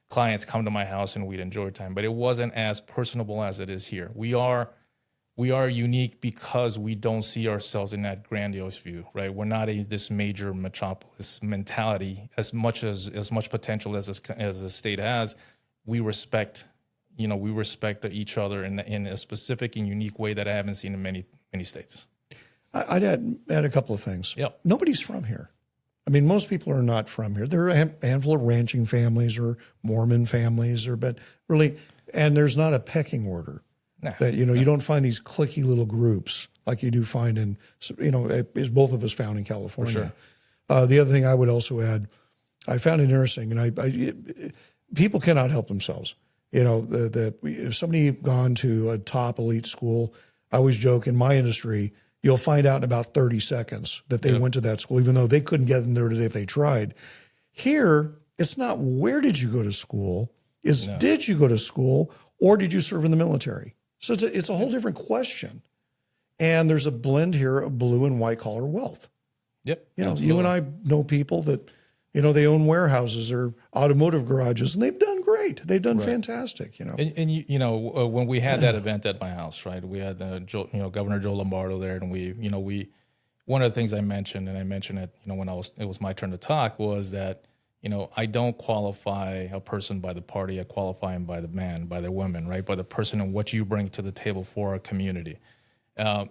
clients come to my house and we'd enjoy time, but it wasn't as personable as it is here. We are unique because we don't see ourselves in that grandiose view, right? We're not this major metropolis mentality. As much potential as the state has, we respect each other in a specific and unique way that I haven't seen in many states. I'd add a couple of things. Yep. Nobody's from here. I mean, most people are not from here. There are a handful of ranching families or Mormon families, but really, and there's not a pecking order. Nah, that you don't find these cliquey little groups like you do find in, is both of us found in California. The other thing I would also add, I found it interesting, and people cannot help themselves. If somebody gone to a top elite school, I always joke in my industry, you'll find out in about 30 seconds that they went to that school, even though they couldn't get in there today if they tried. Here, it's not where did you go to school, did you go to school or did you serve in the military? So it's a whole different question. And there's a blend here of blue and white collar wealth. Yep. You and I know people that, they own warehouses or automotive garages, and they've done great. They've done fantastic, And when we had that event at my house, right, we had Governor Joe Lombardo there, and we one of the things I mentioned, and I mentioned it, when it was my turn to talk, was that, I don't qualify a person by the party. I qualify him by the man, by the woman, right, by the person and what you bring to the table for our community.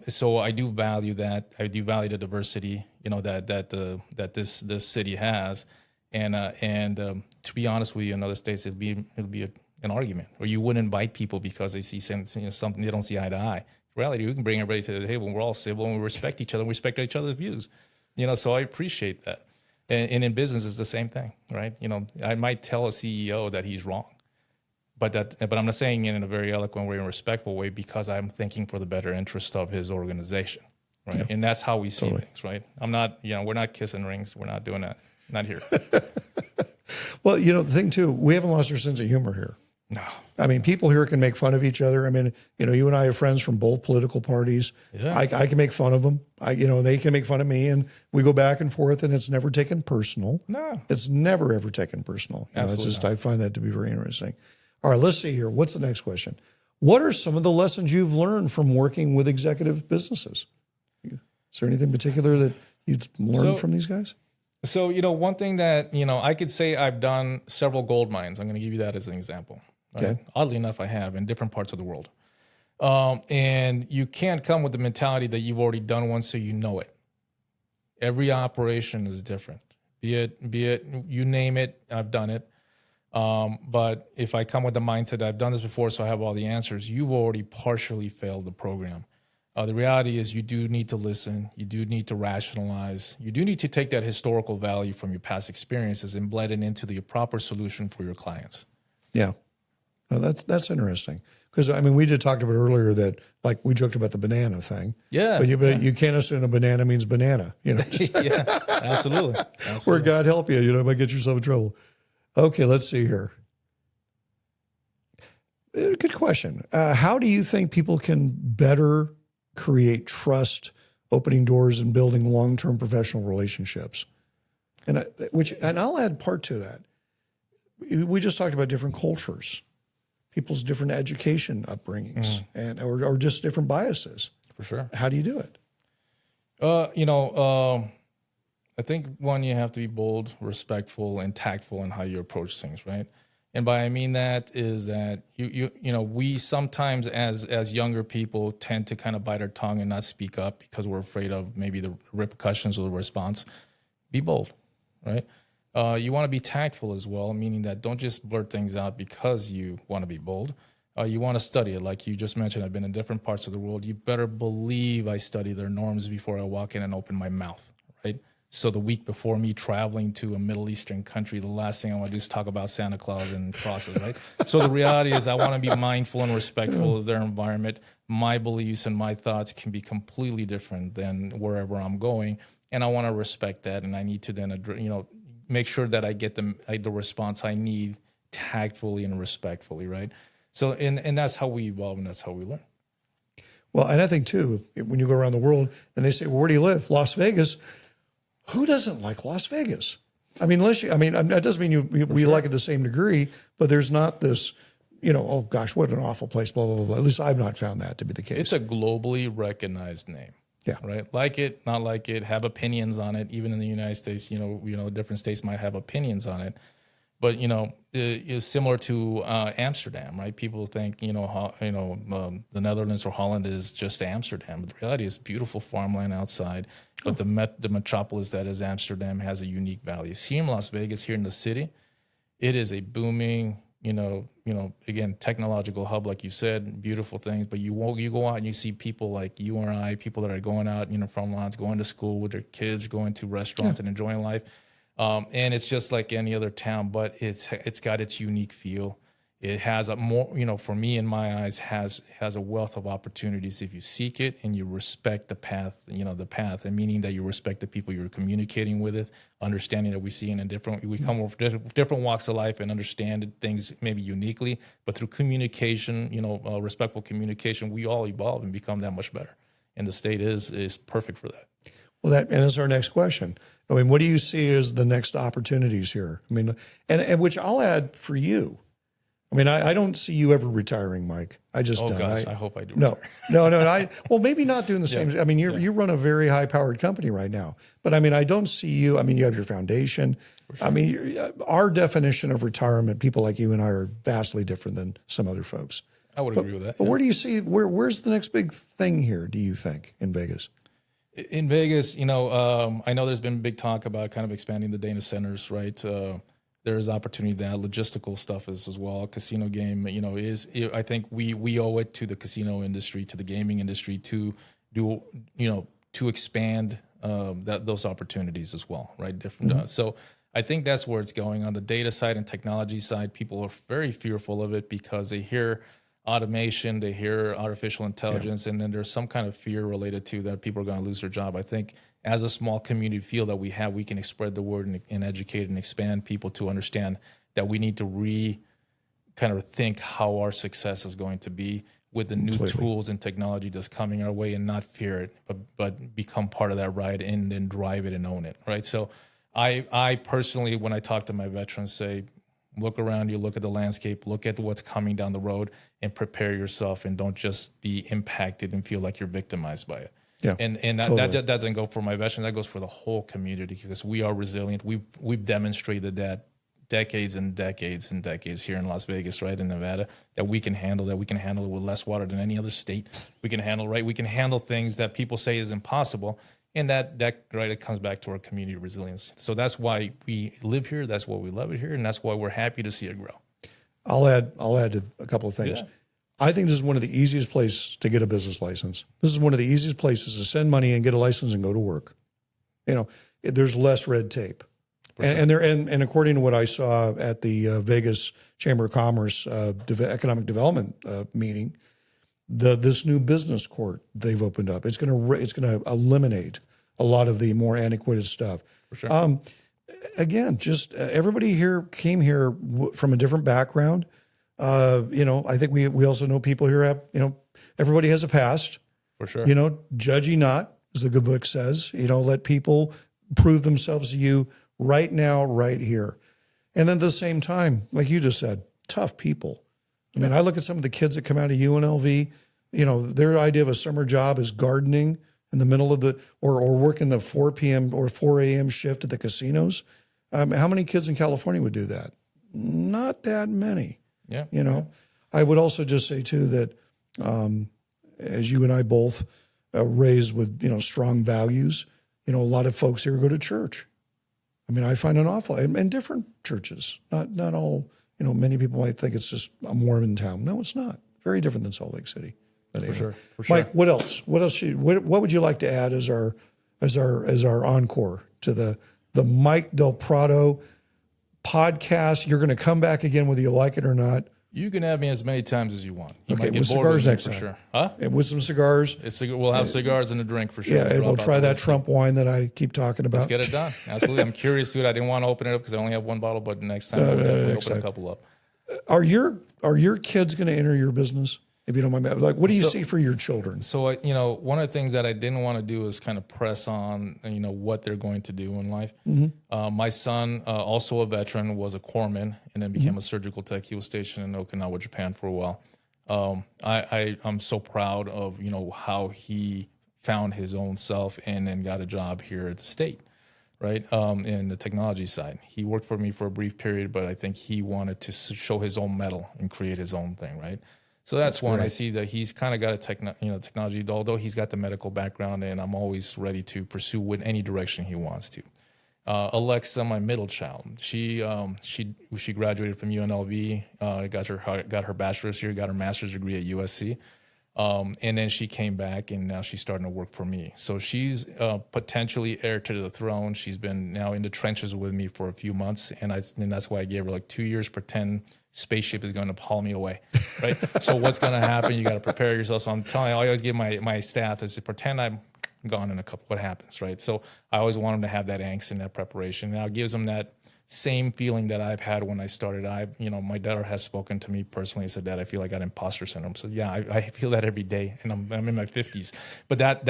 So I do value that. I do value the diversity, that this city has, and to be honest with you, in other states it'd be an argument, or you wouldn't invite people because they see something they don't see eye to eye. In reality, we can bring everybody to the table, and we're all civil, and we respect each other, and we respect each other's views. So I appreciate that, and in business it's the same thing, right? I might tell a CEO that he's wrong. But I'm not saying it in a very eloquent way and respectful way, because I'm thinking for the better interest of his organization, right? Yeah. And that's how we see things, right? I'm not, we're not kissing rings. We're not doing that. Not here. Well, the thing too, we haven't lost our sense of humor here. No. I mean, people here can make fun of each other. I mean, you and I have friends from both political parties. Yeah. I can make fun of them. They can make fun of me, and we go back and forth, and it's never taken personal. No. It's never, ever taken personal. I find that to be very interesting. All right, let's see here. What's the next question? What are some of the lessons you've learned from working with executive businesses? Is there anything particular that you've learned from these guys? So, one thing that, I could say I've done several gold mines. I'm going to give you that as an example. Right? Okay. Oddly enough, I have in different parts of the world. And you can't come with the mentality that you've already done one so you know it. Every operation is different. Be it, you name it, I've done it. But if I come with the mindset that I've done this before, so I have all the answers, you've already partially failed the program. The reality is you do need to listen. You do need to rationalize. You do need to take that historical value from your past experiences and blend it into the proper solution for your clients. Yeah. Well, that's interesting. Because, we did talk about earlier that, like, we joked about the banana thing. Yeah. But you can't assume a banana means banana, Yeah, absolutely. Or God help you, you might get yourself in trouble. Okay, let's see here. Good question. How do you think people can better create trust, opening doors, and building long-term professional relationships? And I'll add part to that. We just talked about different cultures, people's different education upbringings, or just different biases. For sure. How do you do it? I think one, you have to be bold, respectful, and tactful in how you approach things, right? And by I mean that is that we sometimes as younger people tend to kind of bite our tongue and not speak up because we're afraid of maybe the repercussions or the response. Be bold, right? You want to be tactful as well, meaning that don't just blurt things out because you want to be bold. You want to study it. Like you just mentioned, I've been in different parts of the world. You better believe I study their norms before I walk in and open my mouth, right? So the week before me traveling to a Middle Eastern country, the last thing I want to do is talk about Santa Claus and crosses, right? So the reality is I want to be mindful and respectful of their environment. My beliefs and my thoughts can be completely different than wherever I'm going, and I want to respect that, and I need to then, make sure that I get the response I need tactfully and respectfully, right? So, and that's how we evolve, and that's how we learn. Well, and I think too, when you go around the world and they say, well, where do you live? Las Vegas. Who doesn't like Las Vegas? That doesn't mean we like it to the same degree, but there's not this, oh gosh, what an awful place, blah, blah, blah, blah. At least I've not found that to be the case. It's a globally recognized name. Yeah. Right. Like it, not like it, have opinions on it. Even in the United States, different states might have opinions on it. But, it's similar to Amsterdam, right? People think, the Netherlands or Holland is just Amsterdam. But the reality is beautiful farmland outside. But the metropolis that is Amsterdam has a unique value. Here in Las Vegas, here in the city, it is a booming again, technological hub, like you said, beautiful things, but you go out and you see people like you and I, people that are going out, front lines, going to school with their kids, going to restaurants and enjoying life. And it's just like any other town, but it's got its unique feel. It has a more, for me in my eyes, has a wealth of opportunities if you seek it and you respect the path, and meaning that you respect the people you're communicating with it, understanding that we come from different walks of life and understand things maybe uniquely, but through communication, respectful communication, we all evolve and become that much better. And the state is perfect for that. Well, and that's our next question. I mean, what do you see as the next opportunities here? I mean, and which I'll add for you. I mean, I don't see you ever retiring, Mike. I just don't. Gosh, I hope I do. No. Well, maybe not doing the same. I mean, you run a very high powered company right now, but I mean, I don't see you. I mean, you have your foundation. Sure. I mean, our definition of retirement, people like you and I are vastly different than some other folks. I would agree with that. But where do you see, where's the next big thing here, do you think, in Vegas? In Vegas, I know there's been big talk about kind of expanding the data centers, right? There's opportunity that logistical stuff is as well. Casino game, I think we owe it to the casino industry, to the gaming industry to do, to expand those opportunities as well, right? Different. So I think that's where it's going. On the data side and technology side, people are very fearful of it because they hear automation, they hear artificial intelligence, and then there's some kind of fear related to that people are going to lose their job. I think as a small community feel that we have, we can spread the word and educate and expand people to understand that we need to kind of think how our success is going to be with the new tools and technology that's coming our way, and not fear it, but become part of that ride and then drive it and own it, right? So I personally, when I talk to my veterans, say, look around you, look at the landscape, look at what's coming down the road, and prepare yourself, and don't just be impacted and feel like you're victimized by it. Yeah, and that doesn't go for my veterans. That goes for the whole community, because we are resilient. We've demonstrated that decades and decades and decades here in Las Vegas, right, in Nevada, that we can handle that. We can handle it with less water than any other state. We can handle things that people say is impossible, and that right, it comes back to our community resilience. So that's why we live here. That's why we love it here, and that's why we're happy to see it grow. I'll add a couple of things. Yeah. I think this is one of the easiest places to get a business license. This is one of the easiest places to send money and get a license and go to work. There's less red tape. And according to what I saw at the Vegas Chamber of Commerce Economic Development meeting, this new business court they've opened up, it's going to eliminate a lot of the more antiquated stuff. For sure. Again, just everybody here came here from a different background. I think we also know people here have, everybody has a past. For sure. Judge ye not, as the good book says. Let people prove themselves to you right now, right here. And then at the same time, like you just said, tough people. I mean, I look at some of the kids that come out of UNLV, their idea of a summer job is gardening in the middle of or working the 4 p.m. or 4 a.m. shift at the casinos. How many kids in California would do that? Not that many. Yeah. I would also just say too that as you and I both raised with, strong values, a lot of folks here go to church. I mean, I find an awful, and different churches, not all, many people might think it's just a Mormon town. No, it's not. Very different than Salt Lake City. For sure. Mike, what else? What would you like to add as our encore to the Mike Del Prado podcast? You're going to come back again whether you like it or not. You can have me as many times as you want. You okay, with cigars next time. Sure. Huh? And with some cigars. We'll have cigars and a drink for sure. Yeah, and we'll try that Trump wine that I keep talking about. Let's get it done. Absolutely. I'm curious to it. I didn't want to open it up because I only have one bottle, but next time we'll definitely open a couple up. Are your kids going to enter your business? If you don't mind, like, what do you see for your children? So, one of the things that I didn't want to do is kind of press on, what they're going to do in life. Mm-hmm. My son, also a veteran, was a corpsman and then became a surgical tech. He was stationed in Okinawa, Japan for a while. I'm so proud of, how he found his own self and then got a job here at the state, right? In the technology side. He worked for me for a brief period, but I think he wanted to show his own mettle and create his own thing, right? So that's one. Great. I see that he's kind of got a technology, although he's got the medical background, and I'm always ready to pursue with any direction he wants to. Alexa, my middle child, she graduated from UNLV, got her bachelor's here, got her master's degree at USC. And then she came back, and now she's starting to work for me. So she's potentially heir to the throne. She's been now in the trenches with me for a few months, and that's why I gave her like 2 years. Pretend spaceship is going to haul me away, right? So what's going to happen? You got to prepare yourself. So I'm telling you, I always give my staff is to pretend I'm gone in a couple. What happens, right? So I always want them to have that angst and that preparation. Now it gives them that same feeling that I've had when I started. My daughter has spoken to me personally and said, "Dad, I feel like I got imposter syndrome." So yeah, I feel that every day, and I'm in my 50s. But that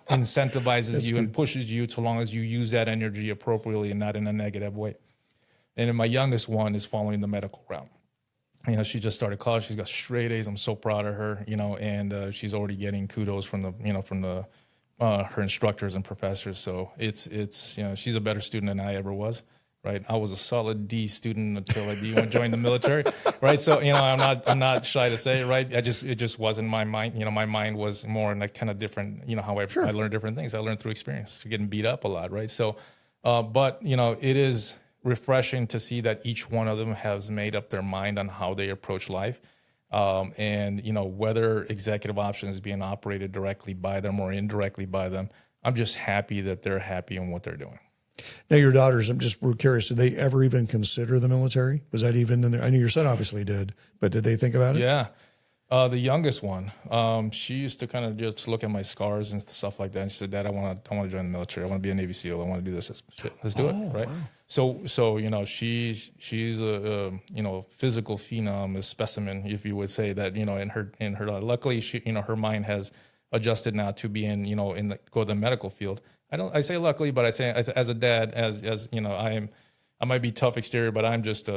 incentivizes you and pushes you so long as you use that energy appropriately and not in a negative way. And then my youngest one is following the medical route. She just started college. She's got straight A's. I'm so proud of her. And she's already getting kudos from her instructors and professors. So it's she's a better student than I ever was. Right, I was a solid D student until I joined the military. Right, so I'm not shy to say it. Right, it just wasn't my mind. My mind was more in a kind of different. How I learned different things. I learned through experience, getting beat up a lot. Right, so, but it is refreshing to see that each one of them has made up their mind on how they approach life, and whether executive option is being operated directly by them or indirectly by them. I'm just happy that they're happy in what they're doing. Now, your daughters, we're curious, did they ever even consider the military? Was that even in there? I know your son obviously did, but did they think about it? Yeah. The youngest one, she used to kind of just look at my scars and stuff like that. And she said, "Dad, I want to join the military. I want to be a Navy SEAL. I want to do this. Let's do it." Right. Wow. So, she's a physical phenom, a specimen, if you would say that, in her, luckily she, her mind has adjusted now to be in go the medical field. I say luckily, but I say as a dad, as I might be tough exterior, but I'm just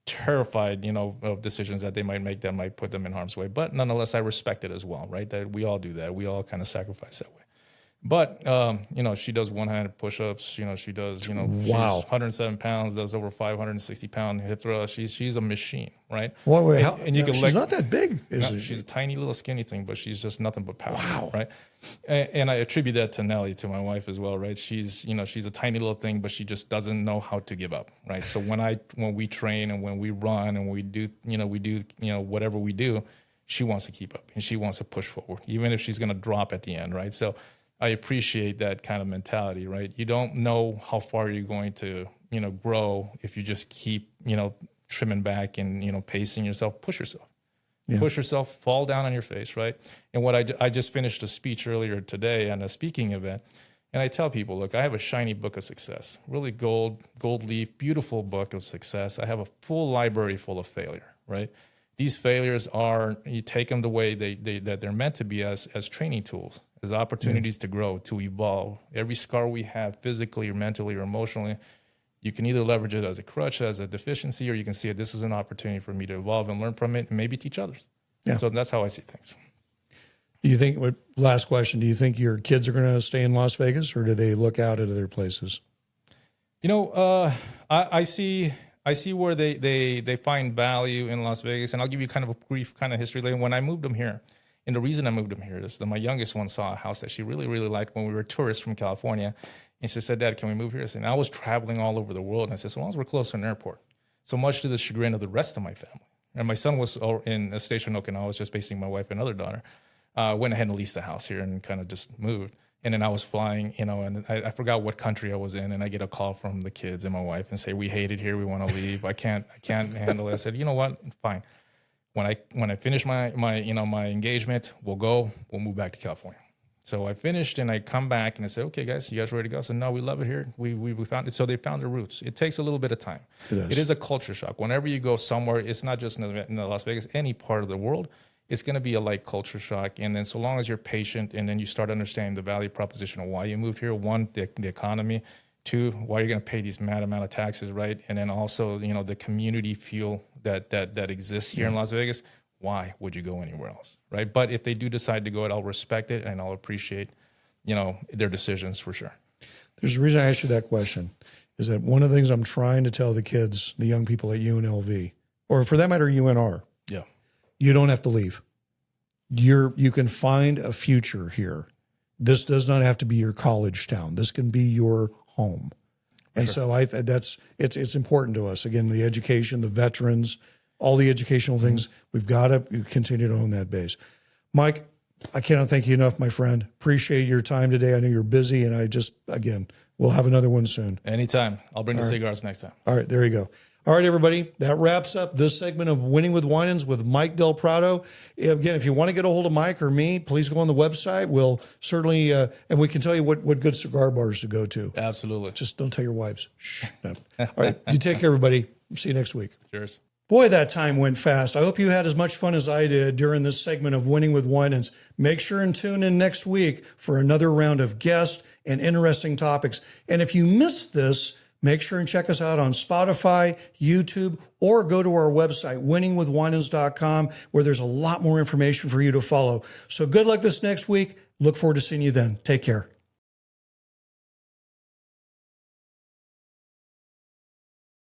terrified, of decisions that they might make that might put them in harm's way. But nonetheless, I respect it as well, right? That we all do that. We all kind of sacrifice that way. But, she does one-handed push-ups. She does, wow. She's 107 pounds, does over 560-pound hip thrust. She's a machine, right? Well, wait, she's not that big, is she? She's a tiny little skinny thing, but she's just nothing but power, wow. right? And I attribute that to Nellie, to my wife as well, right? She's a tiny little thing, but she just doesn't know how to give up, right? So when we train and when we run and we do whatever we do, she wants to keep up and she wants to push forward, even if she's going to drop at the end, right? So I appreciate that kind of mentality, right? You don't know how far you're going to, grow if you just keep, trimming back and, pacing yourself. Push yourself. Yeah. Push yourself, fall down on your face, right? And what I just finished a speech earlier today on a speaking event, and I tell people, look, I have a shiny book of success, really gold leaf, beautiful book of success. I have a full library full of failure, right? These failures are, you take them the way that they're meant to be as training tools, as opportunities to grow, to evolve. Every scar we have physically or mentally or emotionally, you can either leverage it as a crutch, as a deficiency, or you can see it, this is an opportunity for me to evolve and learn from it and maybe teach others. Yeah. So that's how I see things. Do you think, last question, do you think your kids are going to stay in Las Vegas or do they look out at other places? I see where they find value in Las Vegas, and I'll give you kind of a brief kind of history later. When I moved them here, and the reason I moved them here is that my youngest one saw a house that she really, really liked when we were tourists from California, and she said, "Dad, can we move here?" And I was traveling all over the world, and I said, "So long as we're close to an airport." So much to the chagrin of the rest of my family. And my son was in a station in Okinawa, I was just basing my wife and other daughter. Went ahead and leased the house here and kind of just moved. And then I was flying, and I forgot what country I was in, and I get a call from the kids and my wife and say, "We hate it here. We want to leave. I can't handle it." I said, "You know what? Fine. When I finish my engagement, we'll move back to California." So I finished and I come back and I said, "Okay, guys, you guys ready to go?" I said, "No, we love it here. We found it." So they found their roots. It takes a little bit of time. It is a culture shock. Whenever you go somewhere, it's not just in Las Vegas, any part of the world, it's going to be a light culture shock. And then so long as you're patient and then you start understanding the value proposition of why you moved here, one, the economy, two, why you're going to pay these mad amount of taxes, right? And then also, the community feel that exists here in Las Vegas. Why would you go anywhere else, right? But if they do decide to go, I'll respect it and I'll appreciate, their decisions for sure. There's a reason I asked you that question, is that one of the things I'm trying to tell the kids, the young people at UNLV, or for that matter, UNR, you don't have to leave. You can find a future here. this does not have to be your college town. This can be your home. And so it's important to us. Again, the education, the veterans, all the educational things, we've got to continue to own that base. Mike, I cannot thank you enough, my friend. Appreciate your time today. I know you're busy, and again, we'll have another one soon. Anytime. I'll bring the cigars next time. All right, there you go. All right, everybody, that wraps up this segment of Winning with Winans with Mike Del Prado. Again, if you want to get a hold of Mike or me, please go on the website. We'll certainly, and we can tell you what good cigar bars to go to. Absolutely. Just don't tell your wives. Shh. No. All right, you take care, everybody. See you next week. Cheers. Boy, that time went fast. I hope you had as much fun as I did during this segment of Winning with Winans. Make sure and tune in next week for another round of guests and interesting topics. And if you missed this, make sure and check us out on Spotify, YouTube, or go to our website, winningwithwinans.com, where there's a lot more information for you to follow. So good luck this next week. Look forward to seeing you then. Take care.